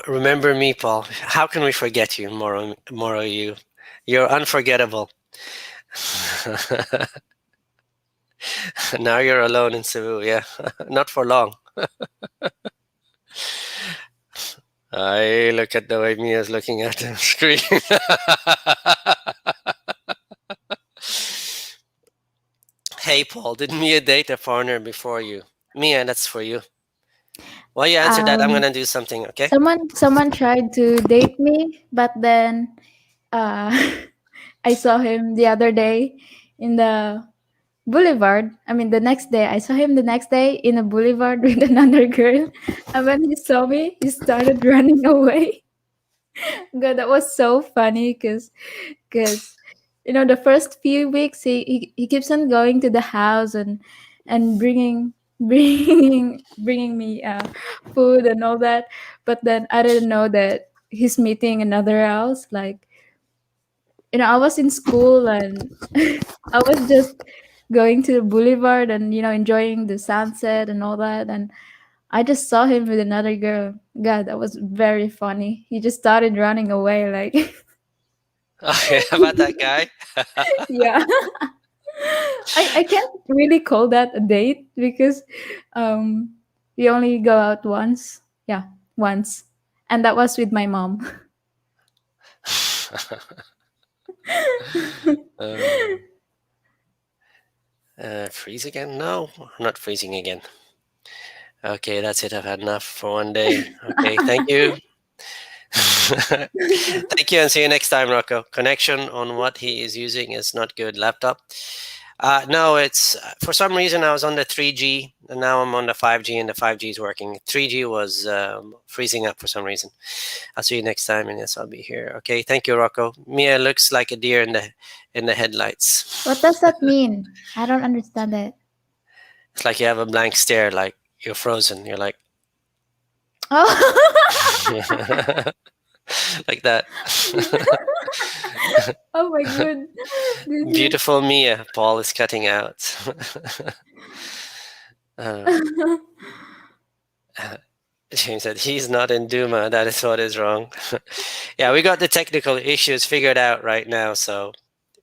Remember me, Paul. How can we forget you, Moro? You're unforgettable. Now you're alone in Cebu. Yeah, not for long. I look at the way Mia's looking at the screen. Hey, Paul, did Mia date a foreigner before you? Mia, that's for you. While you answer that, I'm Um, gonna do something, okay? someone tried to date me, but then uh, I saw him the other day in the boulevard. I mean, the next day I saw him the next day in a boulevard with another girl, and when he saw me, he started running away. God, that was so funny because the first few weeks he keeps on going to the house and bringing bringing me food and all that, but then I didn't know that he's meeting another house. Like, I was in school and I was just going to the boulevard and enjoying the sunset and all that, and I just saw him with another girl. God, that was very funny. He just started running away like Okay, how about that guy? yeah. I can't really call that a date because um we only go out once. Yeah, once. And that was with my mom. uh, freeze again? No, I'm not freezing again. Okay, that's it. I've had enough for one day. Okay, thank you. Thank you, and see you next time, Rocco. Connection on what he is using is not good. Laptop. No, it's for some reason I was on the 3G and now I'm on the 5G and the 5G is working. 3G was freezing up for some reason. I'll see you next time, and yes, I'll be here. Okay, thank you, Rocco. Mia looks like a deer in the headlights. What does that mean? I don't understand it. It's like you have a blank stare, like you're frozen. You're like Oh, like that. oh my god. Did you? Beautiful Mia. Paul is cutting out. uh, James said he's not in Duma. That is what is wrong. Yeah, we got the technical issues figured out right now, so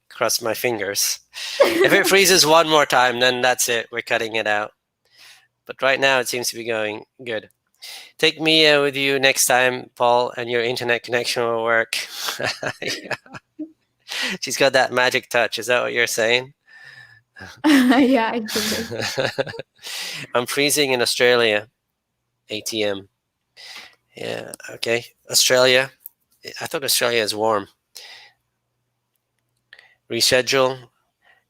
cross my fingers. If it freezes one more time, then that's it. We're cutting it out. But right now, it seems to be going good. Take me with you next time, Paul, and your internet connection will work. Yeah. She's got that magic touch. Is that what you're saying? Yeah, actually. I'm freezing in Australia. ATM. Yeah, okay. Australia. I thought Australia is warm. Reschedule.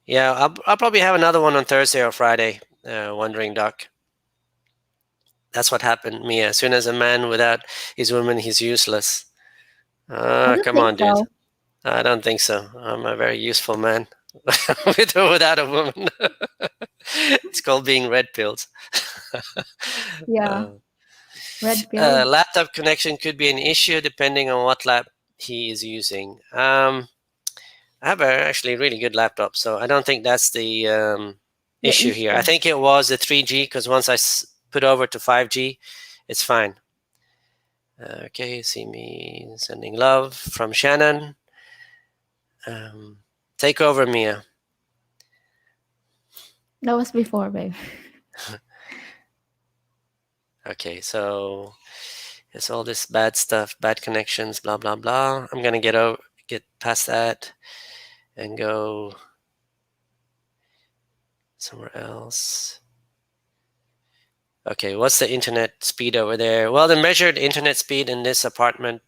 Yeah, I'll probably have another one on Thursday or Friday. Wandering Duck. That's what happened, Mia. As soon as a man without his woman, he's useless. I don't Come think on, dude. so. I don't think so. I'm a very useful man with or without a woman. It's called being red pilled. Yeah, red pill. Laptop connection could be an issue depending on what lap he is using. I have a actually really good laptop, so I don't think that's the The issue here. I issue. think it was the 3G because once I put over to 5G, it's fine. Okay, see me sending love from Shannon. Take over, Mia. That was before, babe. Okay, so it's all this bad stuff, bad connections, blah blah blah. I'm gonna get past that and go somewhere else. Okay, what's the internet speed over there? Well, the measured internet speed in this apartment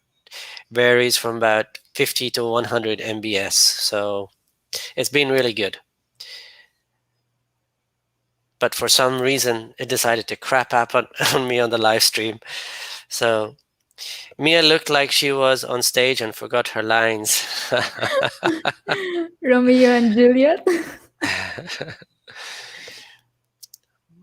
varies from about 50 to 100 mbs, so it's been really good. But for some reason, it decided to crap up on me on the live stream. So Mia looked like she was on stage and forgot her lines. Romeo and Juliet.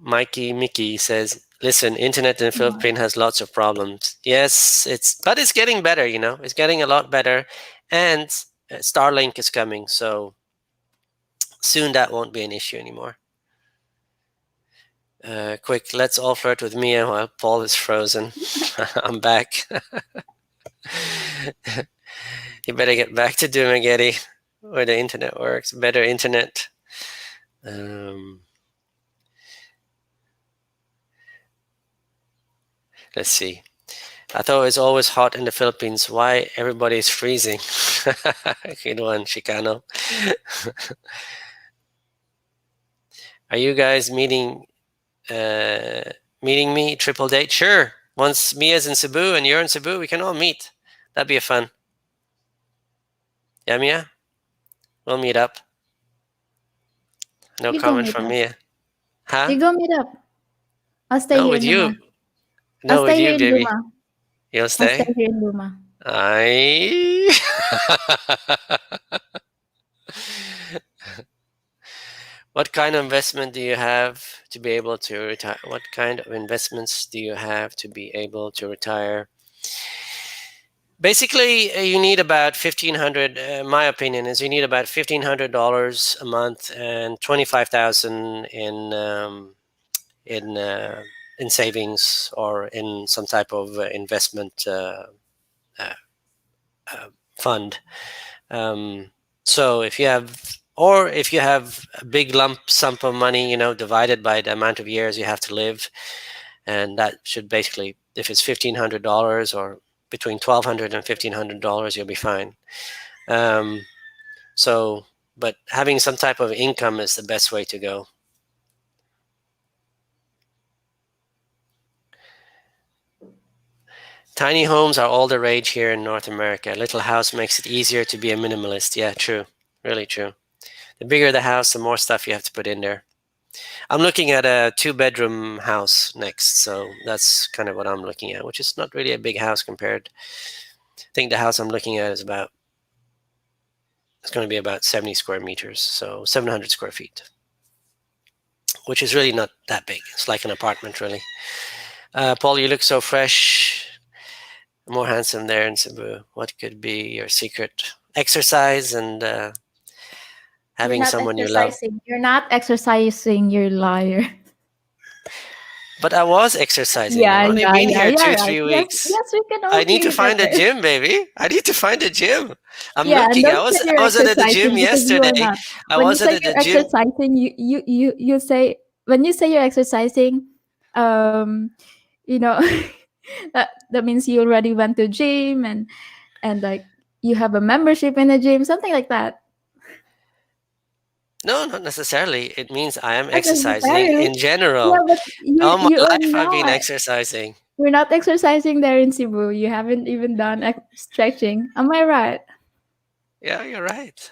Mikey Mickey says, "Listen, internet in the Philippines has lots of problems. Yes, but it's getting better. It's getting a lot better, and Starlink is coming, so soon that won't be an issue anymore." Quick, let's all flirt with Mia while Paul is frozen. I'm back. You better get back to Dumaguete where the internet works. Better internet. Let's see. I thought it was always hot in the Philippines. Why everybody is freezing? Good one, Chicano. Are you guys meeting me? Triple date? Sure. Once Mia's in Cebu and you're in Cebu, we can all meet. That'd be a fun. Yeah, Mia? We'll meet up. No You go comment meet from up. Mia. Huh? You go meet up. I'll stay No, here with in Luma. you. I'll No, with stay here you, in baby. Luma. You'll I'll stay stay? here in Luma. I. What kind of investment do you have to be able to retire? What kind of investments do you have to be able to retire? Basically, you need about 1,500. My opinion is you need about $1,500 a month and 25,000 in in savings or in some type of investment uh, uh, fund. Um, so if you have a big lump sum of money, divided by the amount of years you have to live, and that should basically, if it's $1,500 or between $1,200 and $1,500, you'll be fine. Um, so, but having some type of income is the best way to go. Tiny homes are all the rage here in North America. A little house makes it easier to be a minimalist. Yeah, true. Really true. The bigger the house, the more stuff you have to put in there. I'm looking at a 2-bedroom house next, so that's kind of what I'm looking at, which is not really a big house compared. I think the house I'm looking at it's going to be about 70 square meters, so 700 square feet, which is really not that big. It's like an apartment, really. Paul, you look so fresh, more handsome there in Cebu. What could be your secret? Exercise and You're having not someone you love. exercising. You're not exercising, you're liar. But I was exercising. I've Yeah, only yeah, been yeah, here yeah, two, right. three Yes, weeks. yes, we can all I need to hear that find a there. gym, baby. I need to find a gym. I'm Yeah, and looking. don't say I you're was at the gym exercising because you are yesterday. not. I When you was say at the you're gym. exercising, you say when you say you're exercising, um, you know, that means you already went to gym and like you have a membership in a gym, something like that. No, not necessarily. It means I am Not exercising necessarily. in Yeah, general. but All my you are life I've been not. exercising. We're not exercising there in Cebu. You haven't even done stretching. Am I right? Yeah, you're right.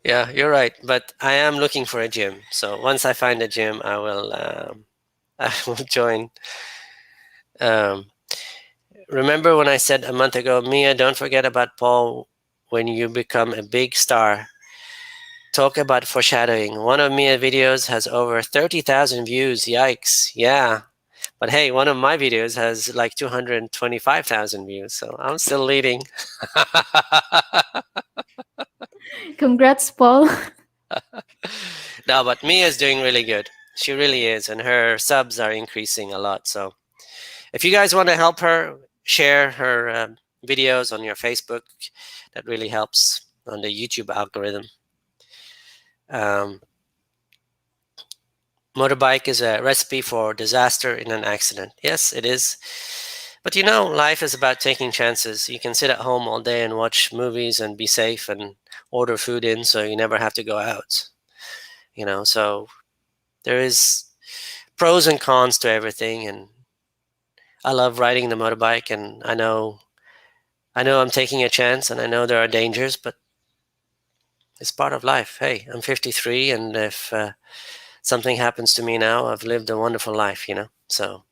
Yeah, you're right. But I am looking for a gym. So once I find a gym, I will. I will join. Um, Remember when I said a month ago, Mia, don't forget about Paul when you become a big star. Talk about foreshadowing. One of Mia's videos has over 30,000 views. Yikes. Yeah. But hey, one of my videos has like 225,000 views. So I'm still leading. Congrats, Paul. No, but Mia's doing really good. She really is. And her subs are increasing a lot. So if you guys want to help her, share her videos on your Facebook. That really helps on the YouTube algorithm. Um, Motorbike is a recipe for disaster in an accident. Yes, it is. But life is about taking chances. You can sit at home all day and watch movies and be safe and order food in so you never have to go out. So there is pros and cons to everything, and I love riding the motorbike, and I know I'm taking a chance, and I know there are dangers, but it's part of life. Hey, I'm 53, and if something happens to me now, I've lived a wonderful life. So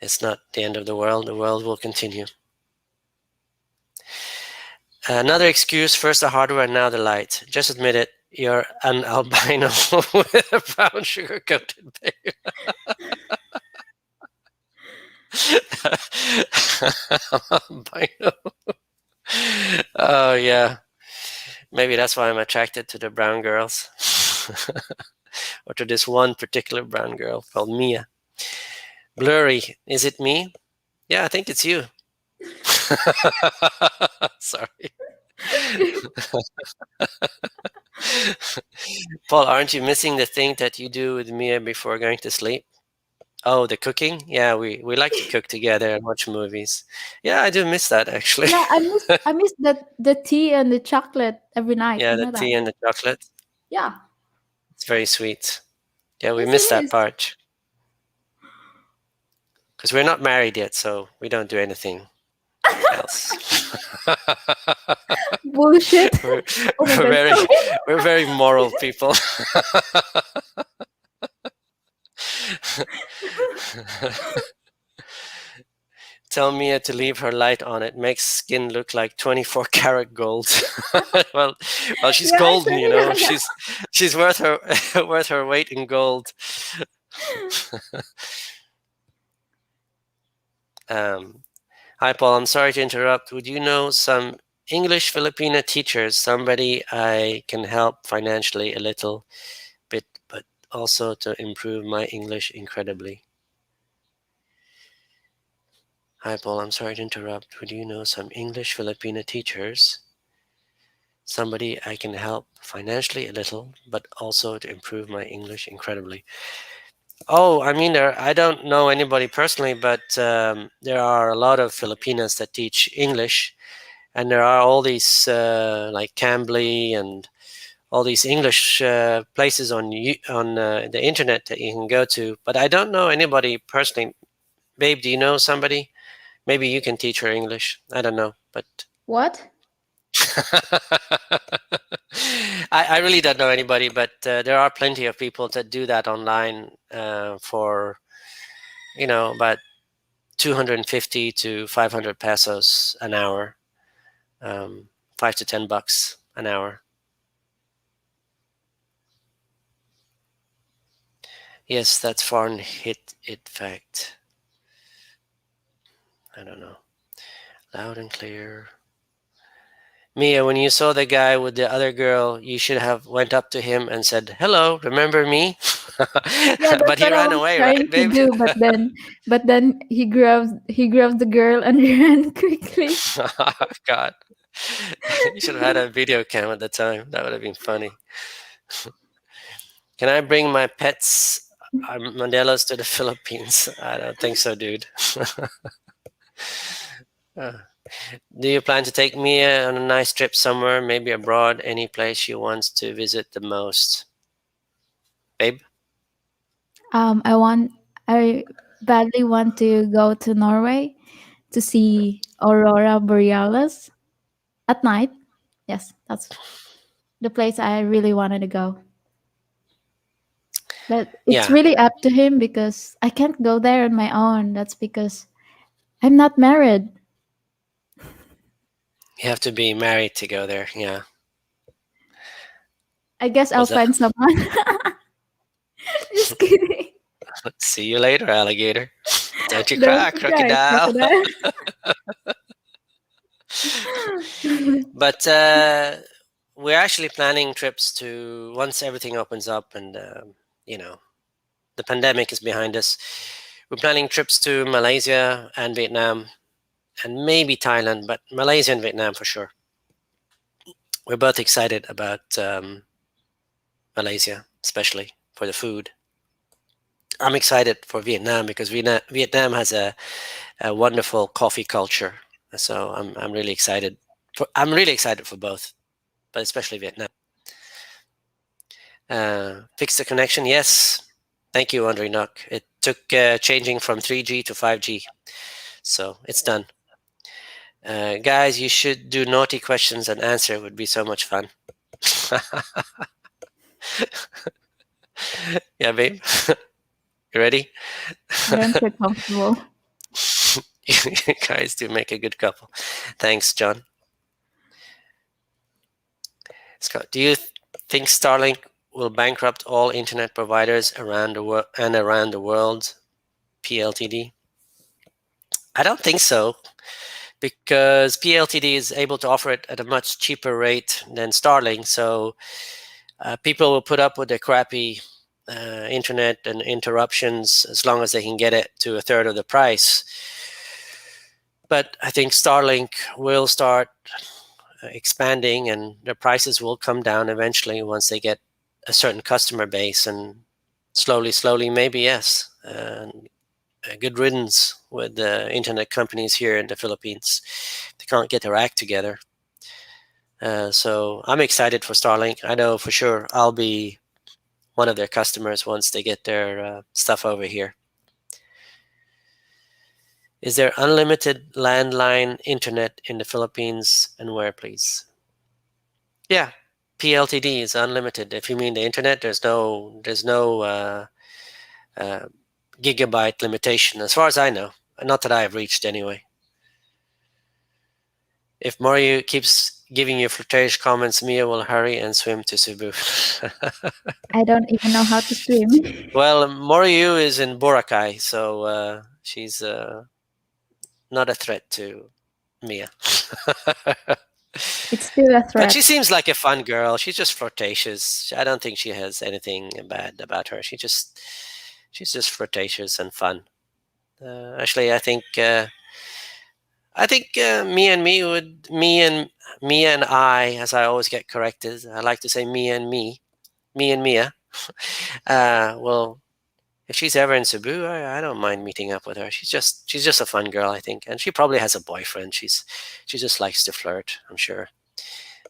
it's not the end of the world. The world will continue. Another excuse, first the hardware and now the light. Just admit it. You're an albino with a brown sugar coated baby. Albino. Oh, yeah. Maybe that's why I'm attracted to the brown girls. Or to this one particular brown girl called Mia. Blurry. Is it me? Yeah, I think it's you. Sorry. Paul, aren't you missing the thing that you do with Mia before going to sleep? Oh, the cooking? Yeah, we like to cook together and watch movies. Yeah, I do miss that actually. Yeah, I miss the tea and the chocolate every night. Yeah, You the know that? tea and the chocolate. Yeah. It's very sweet. Yeah, we Yes, it miss that is. part because we're not married yet, so we don't do anything else. Bullshit. we're, Oh my we're god, very sorry. we're very moral people. Tell Mia to leave her light on. It makes skin look like 24 karat gold. well, well, she's Yeah, I golden, turn you it know. on. She's worth her worth her weight in gold. Um, Hi, Paul. I'm sorry to interrupt. Would you know some English Filipino teachers? Somebody I can help financially a little bit, but also to improve my English incredibly. Hi, Paul. I'm sorry to interrupt. Would you know some English Filipino teachers? Somebody I can help financially a little, but also to improve my English incredibly. Oh, I mean, I don't know anybody personally, but there are a lot of Filipinas that teach English, and there are all these like Cambly and all these English places on the internet that you can go to. But I don't know anybody personally. Babe, do you know somebody? Maybe you can teach her English. I don't know, but What? I really don't know anybody, but there are plenty of people that do that online for about 250 to 500 pesos an hour, 5 to 10 bucks an hour. Yes, that's foreign hit it fact. I don't know. Loud and clear. Mia, when you saw the guy with the other girl, you should have went up to him and said, "Hello, remember me?" Yeah, that's But he what I ran was away, right, trying to babe? do, but then he grabs the girl and ran quickly. Oh, God, you should have had a video cam at the time. That would have been funny. Can I bring my pets Mandelas to the Philippines? I don't think so, dude. Uh, do you plan to take Mia on a nice trip somewhere, maybe abroad, any place she wants to visit the most? Babe? I badly want to go to Norway to see aurora borealis at night. Yes, that's the place I really wanted to go. But it's Yeah, really up to him because I can't go there on my own. That's because I'm not married. you have to be married to go there. Yeah. I guess I'll Was that? find someone. Just kidding. See you later, alligator. Don't you Don't cry, you cry, crocodile. crocodile. But we're actually planning trips to once everything opens up and you know the pandemic is behind us. We're planning trips to Malaysia and Vietnam and maybe Thailand, but Malaysia and Vietnam for sure. We're both excited about Malaysia, especially for the food. I'm excited for Vietnam because Vietnam has a wonderful coffee culture. So I'm really excited. I'm really excited for both, but especially Vietnam. Fix the connection, yes. Thank you, Andre Nock. It took changing from 3G to 5G, so it's done. Guys, you should do naughty questions and answer. It would be so much fun. Yeah, babe. You ready? I don't feel comfortable. You guys do make a good couple. Thanks, John. Scott, do you think Starlink will bankrupt all internet providers around the world and around the world? PLTD. I don't think so because PLTD is able to offer it at a much cheaper rate than Starlink. So people will put up with the crappy internet and interruptions as long as they can get it to a third of the price. But I think Starlink will start expanding and their prices will come down eventually once they get a certain customer base and slowly, maybe yes. good riddance with the internet companies here in the Philippines. They can't get their act together. So I'm excited for Starlink. I know for sure I'll be one of their customers once they get their stuff over here. Is there unlimited landline internet in the Philippines, and where, please? Yeah, PLTD is unlimited. If you mean the internet, there's no uh, gigabyte limitation, as far as I know. Not that I have reached anyway. If Mario keeps giving you flirtatious comments, Mia will hurry and swim to Cebu. I don't even know how to swim. Well, Moriyu is in Boracay, so she's not a threat to Mia. It's still a But threat. she seems like a fun girl. She's just flirtatious. I don't think she has anything bad about her. She's just flirtatious and fun. Actually, I think Mia and I, as I always get corrected. I like to say me and Mia. Well, if she's ever in Cebu, I don't mind meeting up with her. She's just a fun girl, I think, and she probably has a boyfriend. She just likes to flirt, I'm sure.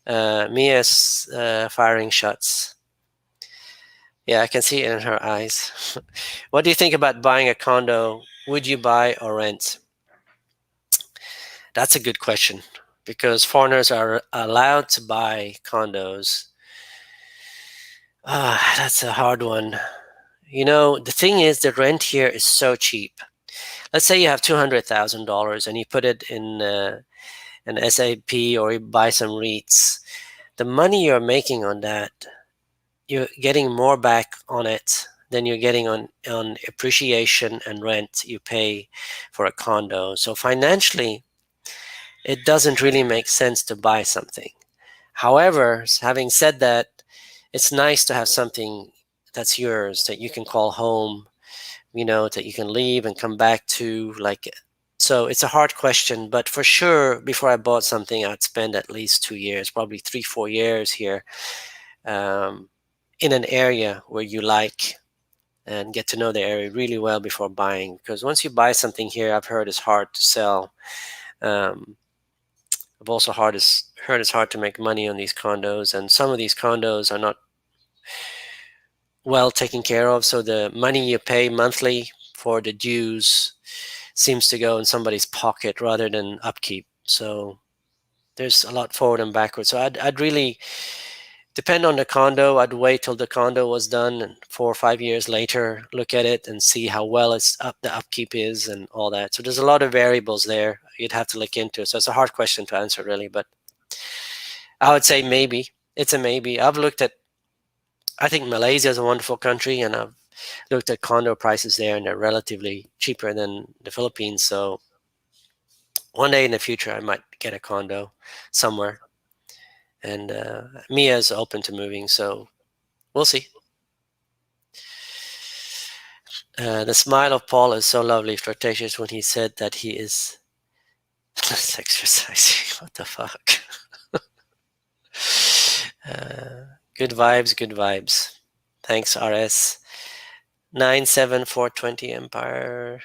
Mia's firing shots. Yeah, I can see it in her eyes. What do you think about buying a condo? Would you buy or rent? That's a good question because foreigners are allowed to buy condos. That's a hard one. The thing is, the rent here is so cheap. Let's say you have $200,000 and you put it in an SAP or you buy some REITs. The money you're making on that, you're getting more back on it than you're getting on appreciation and rent you pay for a condo. So financially, it doesn't really make sense to buy something. However, having said that, it's nice to have something that's yours that you can call home, that you can leave and come back to. So it's a hard question, but for sure, before I bought something, I'd spend at least 2 years, probably 3, 4 years here, um, in an area where you like and get to know the area really well before buying. Because once you buy something here, I've heard it's hard to sell. Um, I've also heard it's hard to make money on these condos, and some of these condos are not well taken care of. So the money you pay monthly for the dues seems to go in somebody's pocket rather than upkeep. So there's a lot forward and backwards. So I'd really depend on the condo. I'd wait till the condo was done and 4 or 5 years later, look at it and see how well the upkeep is and all that. So there's a lot of variables there you'd have to look into. So it's a hard question to answer really, but I would say maybe. It's a maybe. I think Malaysia is a wonderful country, and I've looked at condo prices there, and they're relatively cheaper than the Philippines. So one day in the future, I might get a condo somewhere. And Mia is open to moving, so we'll see. The smile of Paul is so lovely, flirtatious when he said that he is exercising. What the fuck? Good vibes, good vibes. Thanks, RS. 97420 Empire.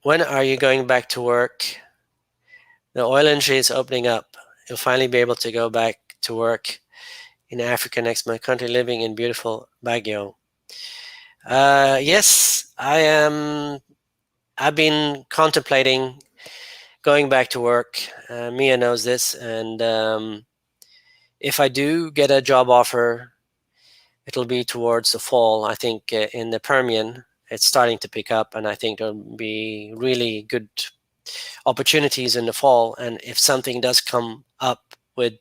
When are you going back to work? The oil industry is opening up. You'll finally be able to go back to work in Africa next month. Currently living in beautiful Baguio. Yes, I am. I've been contemplating going back to work. Mia knows this, and if I do get a job offer, it'll be towards the fall. I think in the Permian, it's starting to pick up, and I think there'll be really good opportunities in the fall. And if something does come up with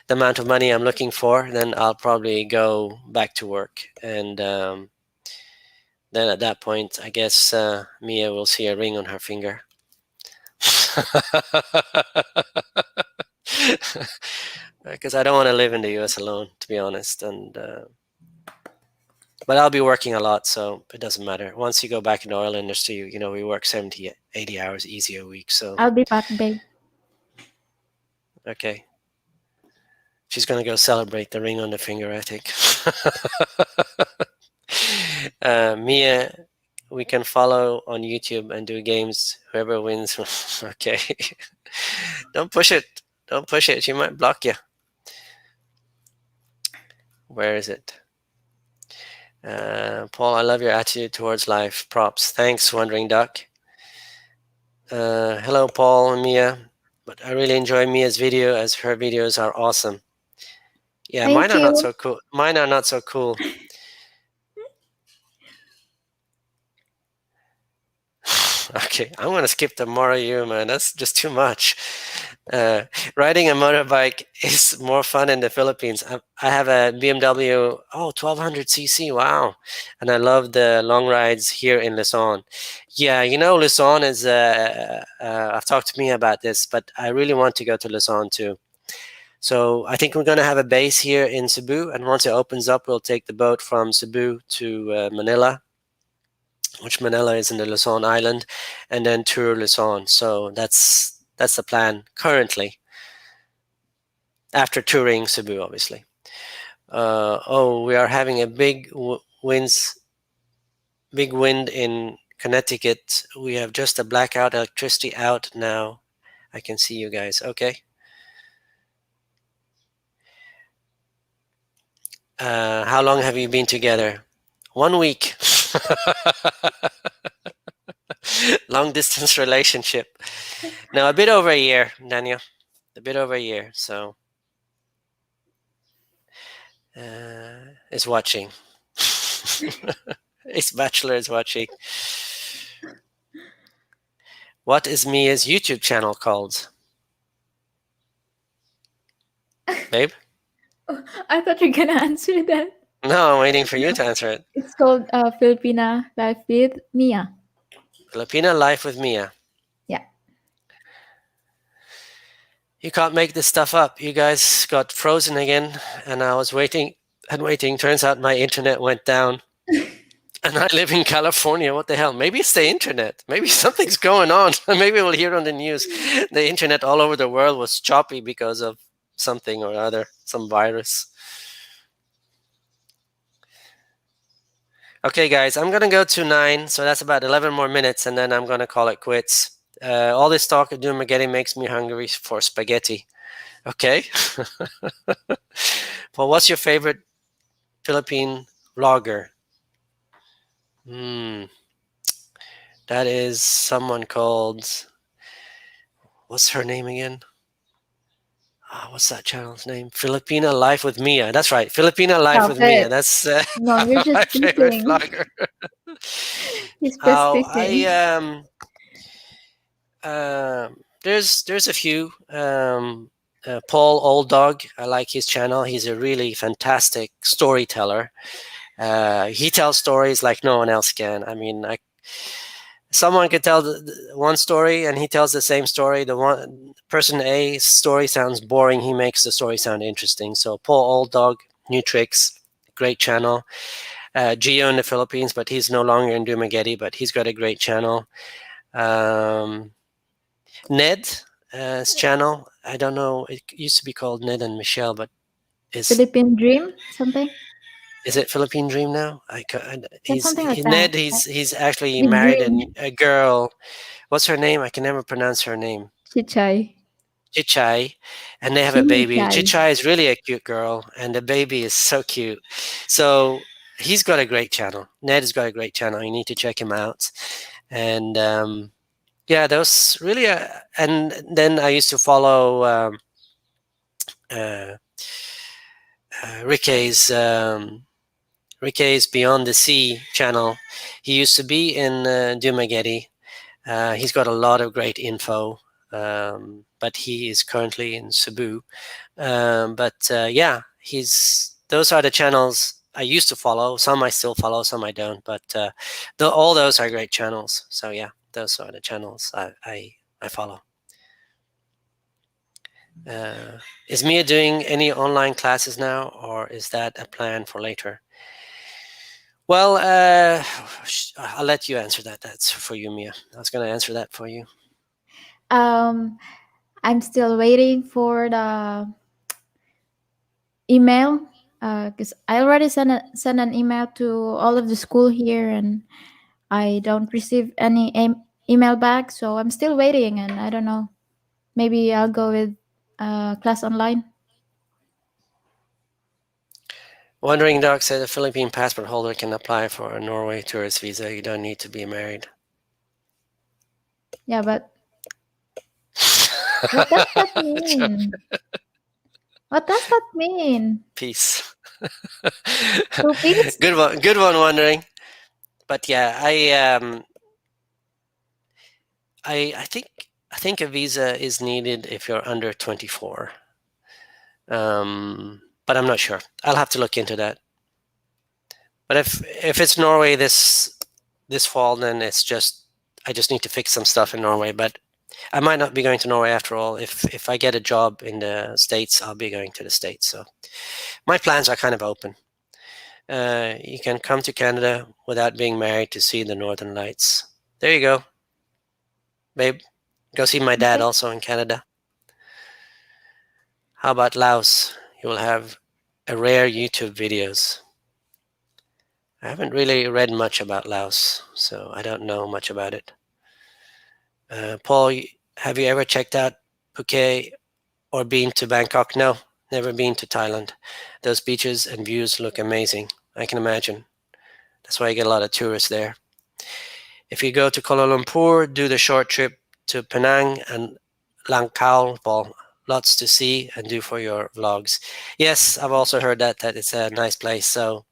the amount of money I'm looking for, then I'll probably go back to work. And then at that point, I guess Mia will see a ring on her finger. Because I don't want to live in the US alone, to be honest. And but I'll be working a lot, so it doesn't matter. Once you go back in the oil industry, we work 70, 80 hours easy a week. So I'll be back, babe. okay. She's going to go celebrate the ring on the finger, I think. Mia, we can follow on YouTube and do games. Whoever wins, okay. Don't push it. Don't push it. She might block you. Where is it? Paul, I love your attitude towards life. Props. Thanks, Wandering Duck. Hello, Paul and Mia. But I really enjoy Mia's video as her videos are awesome. Yeah, mine Thank are not you. so cool. Mine are not so cool. Okay, I'm gonna skip the Mario, man. That's just too much. Uh, Riding a motorbike is more fun in the Philippines. I have a BMW, 1200cc. Wow, and I love the long rides here in Luzon. Yeah, Luzon is. I've talked to me about this, but I really want to go to Luzon too. So I think we're gonna have a base here in Cebu, and once it opens up, we'll take the boat from Cebu to Manila, which Manila is in the Luzon island, and then tour Luzon. So that's the plan currently. After touring Cebu, obviously. We are having a big wind in Connecticut. We have just a blackout, electricity out now. I can see you guys. Okay. How long have you been together? 1 week. Long distance relationship. No, a bit over a year, Daniel. A bit over a year. So is watching. His bachelor is watching. What is Mia's YouTube channel called? Babe? I thought you're gonna answer that. No, I'm waiting for you to answer it. It's called Filipina Life with Mia. Filipina Life with Mia. Yeah. You can't make this stuff up. You guys got frozen again, and I was waiting and waiting. Turns out my internet went down. And I live in California. What the hell? Maybe it's the internet. Maybe something's going on. Maybe we'll hear on the news. The internet all over the world was choppy because of something or other, some virus. Okay, guys, I'm gonna go to 9, so that's about 11 more minutes, and then I'm gonna call it quits. All this talk of Dumaguete makes me hungry for spaghetti. Okay. Well, what's your favorite Philippine vlogger? That is someone called. What's her name again? What's that channel's name? Filipina Life with Mia. That's right. Filipina Life Stop with Mia. it. That's No, you're my just favorite teasing. vlogger. He's just Oh, I teasing. there's a few. Paul Old Dog. I like his channel. He's a really fantastic storyteller. He tells stories like no one else can. I mean, someone could tell one story and he tells the same story. The one person A's story sounds boring. He makes the story sound interesting. So Paul Old Dog, New Tricks, great channel. Gio in the Philippines, but he's no longer in Dumaguete, but he's got a great channel. Ned's channel, I don't know, it used to be called Ned and Michelle, but Philippine Dream, something. is it Philippine Dream now? Yeah, something like that. Ned. He's actually Big married Dream. a girl. What's her name? I can never pronounce her name. Chichai. Chichai, and they have a baby. Chichai. Chichai is really a cute girl, and the baby is so cute. So he's got a great channel. Ned has got a great channel. You need to check him out. And yeah, those really. And then I used to follow uh, Rickey's. Rickey's Beyond the Sea channel. He used to be in Dumaguete. He's got a lot of great info, but he is currently in Cebu. Yeah, those are the channels I used to follow. Some I still follow, some I don't. But all those are great channels. So yeah, those are the channels I follow. Is Mia doing any online classes now, or is that a plan for later? Well, I'll let you answer that. That's for you, Mia. I was going to answer that for you. Um, I'm still waiting for the email Because I already sent an email to all of the school here, and I don't receive any email back. So I'm still waiting, and I don't know. Maybe I'll go with class online. Wandering Dog said a Philippine passport holder can apply for a Norway tourist visa. You don't need to be married. Yeah, but what does that mean? What does that mean? Peace. Rupees? Good one. Good one. Wondering. But yeah, I think a visa is needed if you're under 24. But I'm not sure. I'll have to look into that. But if it's Norway this fall, then I just need to fix some stuff in Norway. But I might not be going to Norway after all. If I get a job in the States, I'll be going to the States. So my plans are kind of open. You can come to Canada without being married to see the Northern Lights. There you go, babe. Go see my dad Okay. also in Canada. How about Laos? You will have a rare YouTube videos. I haven't really read much about Laos, so I don't know much about it. Paul, have you ever checked out Phuket or been to Bangkok? No, never been to Thailand. Those beaches and views look amazing. I can imagine. That's why you get a lot of tourists there. If you go to Kuala Lumpur, do the short trip to Penang and Langkawi, Paul. Lots to see and do for your vlogs. Yes, I've also heard that it's a nice place. So,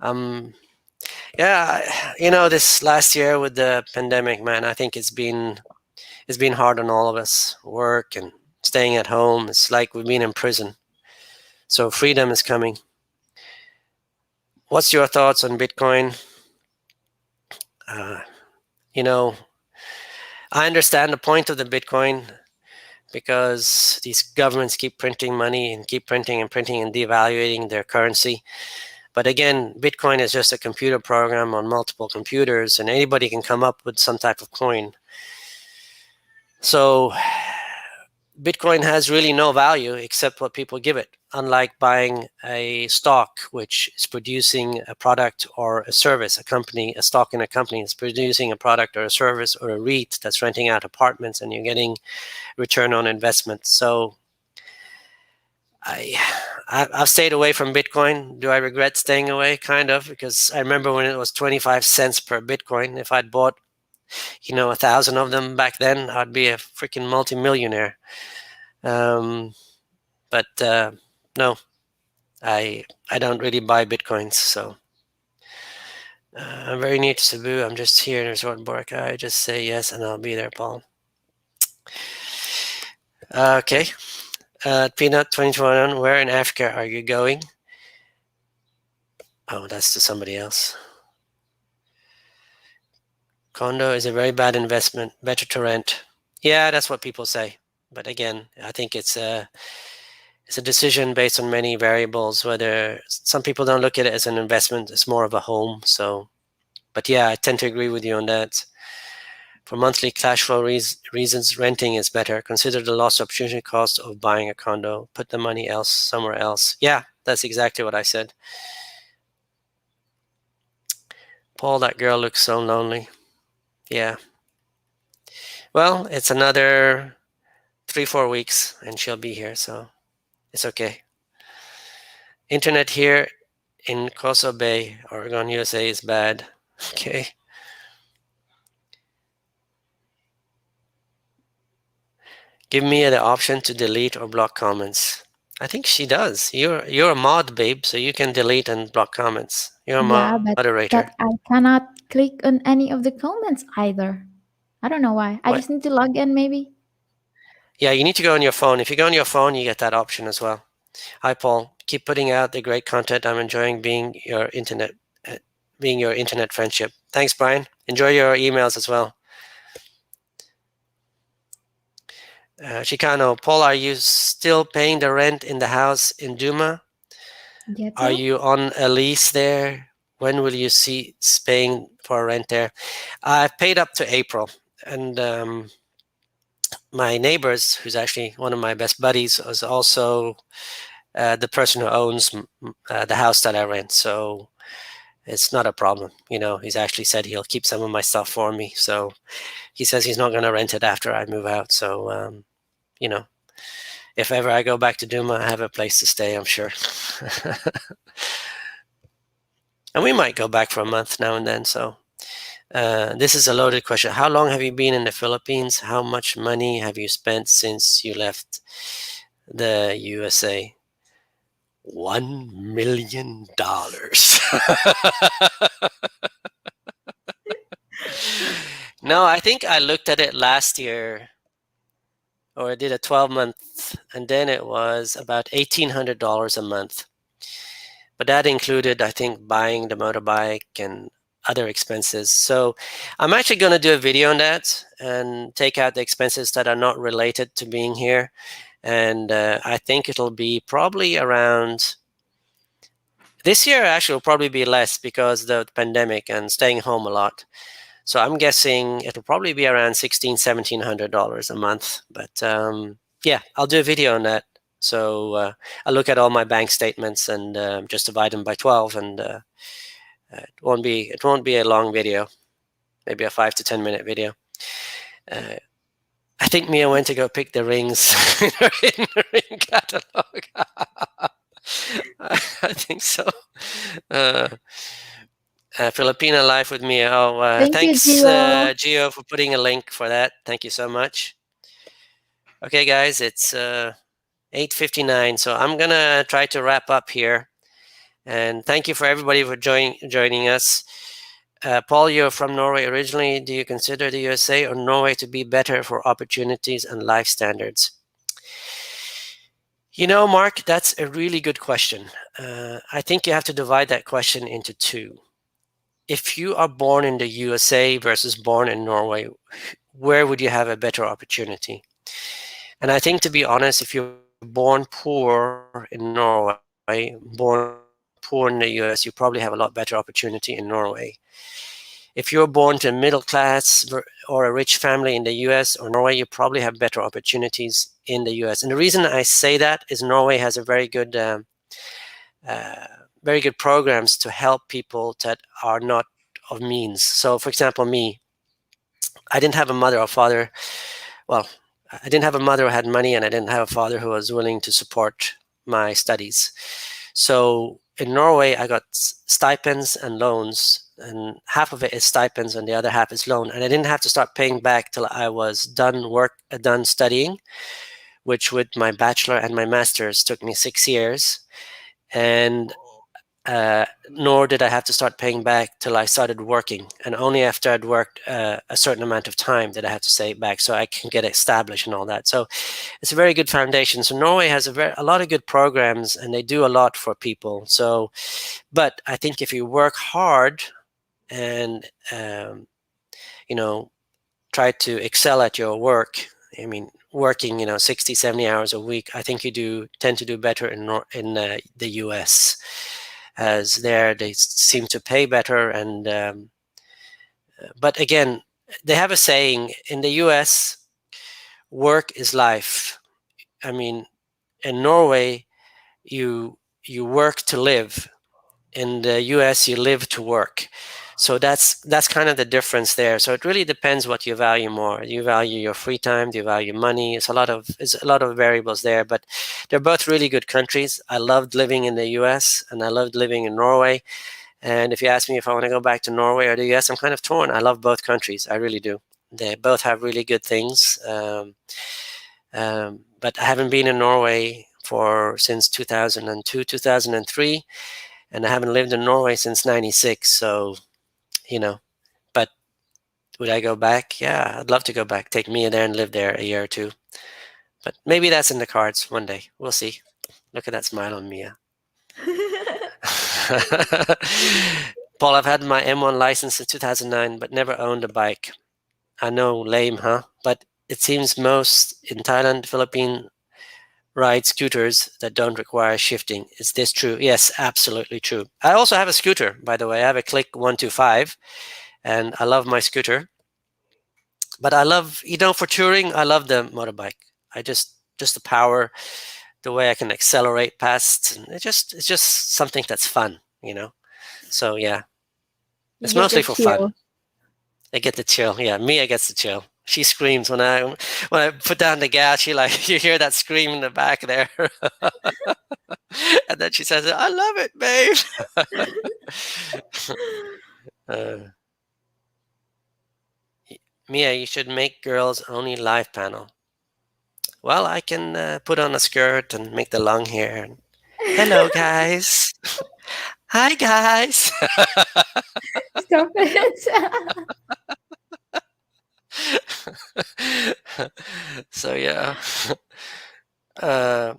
um, yeah, this last year with the pandemic, man, I think it's been hard on all of us. Work and staying at home. It's like we've been in prison. So freedom is coming. What's your thoughts on Bitcoin? Uh, you know, I understand the point of the Bitcoin because these governments keep printing money and keep printing and printing and devaluating their currency. But again, Bitcoin is just a computer program on multiple computers, and anybody can come up with some type of coin. So Bitcoin has really no value except what people give it, unlike buying a stock, which is producing a product or a service. A stock in a company is producing a product or a service, or a REIT that's renting out apartments, and you're getting return on investment. So I've stayed away from Bitcoin. Do I regret staying away? Kind of, because I remember when it was 25 cents per Bitcoin. If I'd bought 1,000 of them back then, I'd be a freaking multimillionaire. But no, I don't really buy Bitcoins. So I'm very near to Cebu. I'm just here in Resort Boracay. I just say yes and I'll be there, Paul. Okay. Peanut 2021, where in Africa are you going? Oh, that's to somebody else. Condo is a very bad investment. Better to rent. Yeah, that's what people say. But again, I think it's a decision based on many variables. Whether some people don't look at it as an investment, it's more of a home. So, but yeah, I tend to agree with you on that. For monthly cash flow reasons, renting is better. Consider the lost opportunity cost of buying a condo. Put the money somewhere else. Yeah, that's exactly what I said. Paul, that girl looks so lonely. Yeah. Well, it's another 3-4 weeks and she'll be here, so it's okay. Internet here in Koso Bay, Oregon, USA is bad. Okay. Give me the option to delete or block comments. I think she does. You're a mod, babe, so you can delete and block comments. You're a Yeah, moderator. but I cannot click on any of the comments either. I don't know why. I What? just need to log in maybe. Yeah, you need to go on your phone. If you go on your phone, you get that option as well. Hi, Paul. Keep putting out the great content. I'm enjoying being your internet friendship. Thanks, Brian. Enjoy your emails as well. Chicano, Paul, are you still paying the rent in the house in Duma? Are you on a lease there? When will you see paying for rent there? I've paid up to April, and my neighbors, who's actually one of my best buddies, was also the person who owns the house that I rent. So it's not a problem. He's actually said he'll keep some of my stuff for me. So he says he's not going to rent it after I move out. So, if ever I go back to Duma, I have a place to stay, I'm sure. And we might go back for a month now and then. So this is a loaded question. How long have you been in the Philippines? How much money have you spent since you left the USA? $1 million. No, I think I looked at it last year, or I did a 12-month, and then it was about $1,800 a month. But that included, I think, buying the motorbike and other expenses. So I'm actually going to do a video on that and take out the expenses that are not related to being here. And I think it'll be probably around, this year actually will probably be less because of the pandemic and staying home a lot. So I'm guessing it'll probably be around $1,600-$1,700 a month. But yeah, I'll do a video on that. So I look at all my bank statements and just divide them by 12, and it won't be a long video, maybe a 5 to 10 minute video. I think Mia went to go pick the rings in the ring catalog. I think so. Filipina Life with Mia. Thanks, Gio, for putting a link for that. Thank you so much. Okay, guys, it's 8:59, so I'm gonna try to wrap up here. And thank you for everybody for joining us. Paul, you're from Norway originally. Do you consider the USA or Norway to be better for opportunities and life standards? Mark, that's a really good question. I think you have to divide that question into two. If you are born in the USA versus born in Norway, where would you have a better opportunity? And I think, to be honest, if you're born poor in Norway, born poor in the US, you probably have a lot better opportunity in Norway. If you're born to a middle class or a rich family in the US or Norway, you probably have better opportunities in the US. And the reason I say that is Norway has a very good programs to help people that are not of means. So, for example, me, I didn't have a mother or father. Well, I didn't have a mother who had money, and I didn't have a father who was willing to support my studies. So in Norway, I got stipends and loans, and half of it is stipends and the other half is loan. And I didn't have to start paying back till I was done studying, which with my bachelor and my master's took me 6 years. And nor did I have to start paying back till I started working. And only after I'd worked a certain amount of time did I have to pay back so I can get established and all that. So it's a very good foundation. So Norway has a lot of good programs, and they do a lot for people. So, but I think if you work hard and, try to excel at your work, I mean, working, 60, 70 hours a week, I think you tend to do better in the US. As there, they seem to pay better, and but again, they have a saying in the US, work is life. I mean, in Norway, you work to live. In the US, you live to work. So that's kind of the difference there. So it really depends what you value more. Do you value your free time? Do you value money? It's a lot of variables there, but they're both really good countries. I loved living in the US and I loved living in Norway. And if you ask me if I want to go back to Norway or the US, I'm kind of torn. I love both countries. I really do. They both have really good things. But I haven't been in Norway since 2002, 2003. And I haven't lived in Norway since 96. So, but would I go back? Yeah, I'd love to go back. Take Mia there and live there a year or two. But maybe that's in the cards one day. We'll see. Look at that smile on Mia. Paul, I've had my M1 license since 2009, but never owned a bike. I know, lame, huh? But it seems most in Thailand, Philippines, ride scooters that don't require shifting. Is this true? Yes, absolutely true. I also have a scooter, by the way. I have a Click 125, and I love my scooter. But I love, for touring, I love the motorbike. The power, the way I can accelerate past. And it's just something that's fun, you know. So yeah, You it's get the mostly for fun. chill. I get the chill. Yeah, Mia gets the chill. She screams when I put down the gas. She like you hear that scream in the back there, and then she says, "I love it, babe." uh, Mia, you should make girls only live panel. Well, I can put on a skirt and make the long hair. Hello, guys. Hi, guys. Stop it. So yeah, uh,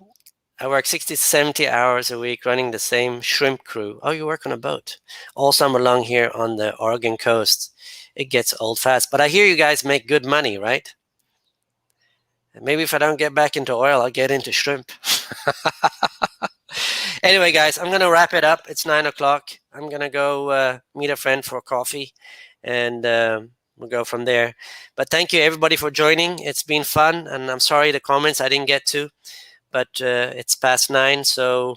I work 60 to 70 hours a week running the same shrimp crew. Oh, you work on a boat all summer long here on the Oregon coast. It gets old fast, but I hear you guys make good money, right? Maybe if I don't get back into oil, I'll get into shrimp. Anyway, guys, I'm gonna wrap it up. It's 9 o'clock. I'm gonna go meet a friend for coffee, and we'll go from there. But thank you everybody for joining. It's been fun, and I'm sorry the comments I didn't get to, but it's past 9. So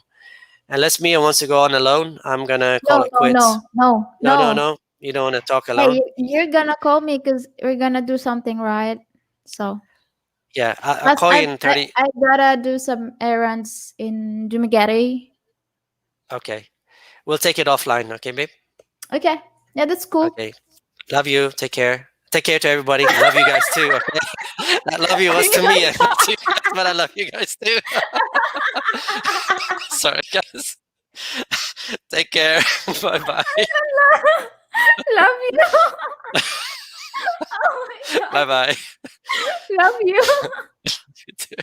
unless Mia wants to go on alone, I'm gonna call No, it no, quits. no, no, No, no, no. no. You don't want to talk Hey, alone. you're gonna call me because we're gonna do something, right? So, Yeah, I'll plus, call you I, in I 30. I gotta do some errands in Dumaguete. Okay, we'll take it offline. Okay, babe. Okay, yeah, that's cool. Okay. Love you. Take care. Take care to everybody. I love you guys too. Okay. That love you was to me, not to you guys, but I love you guys too. Sorry, guys. Take care. Bye bye. Love you. Oh my Bye god, bye. love you. You too.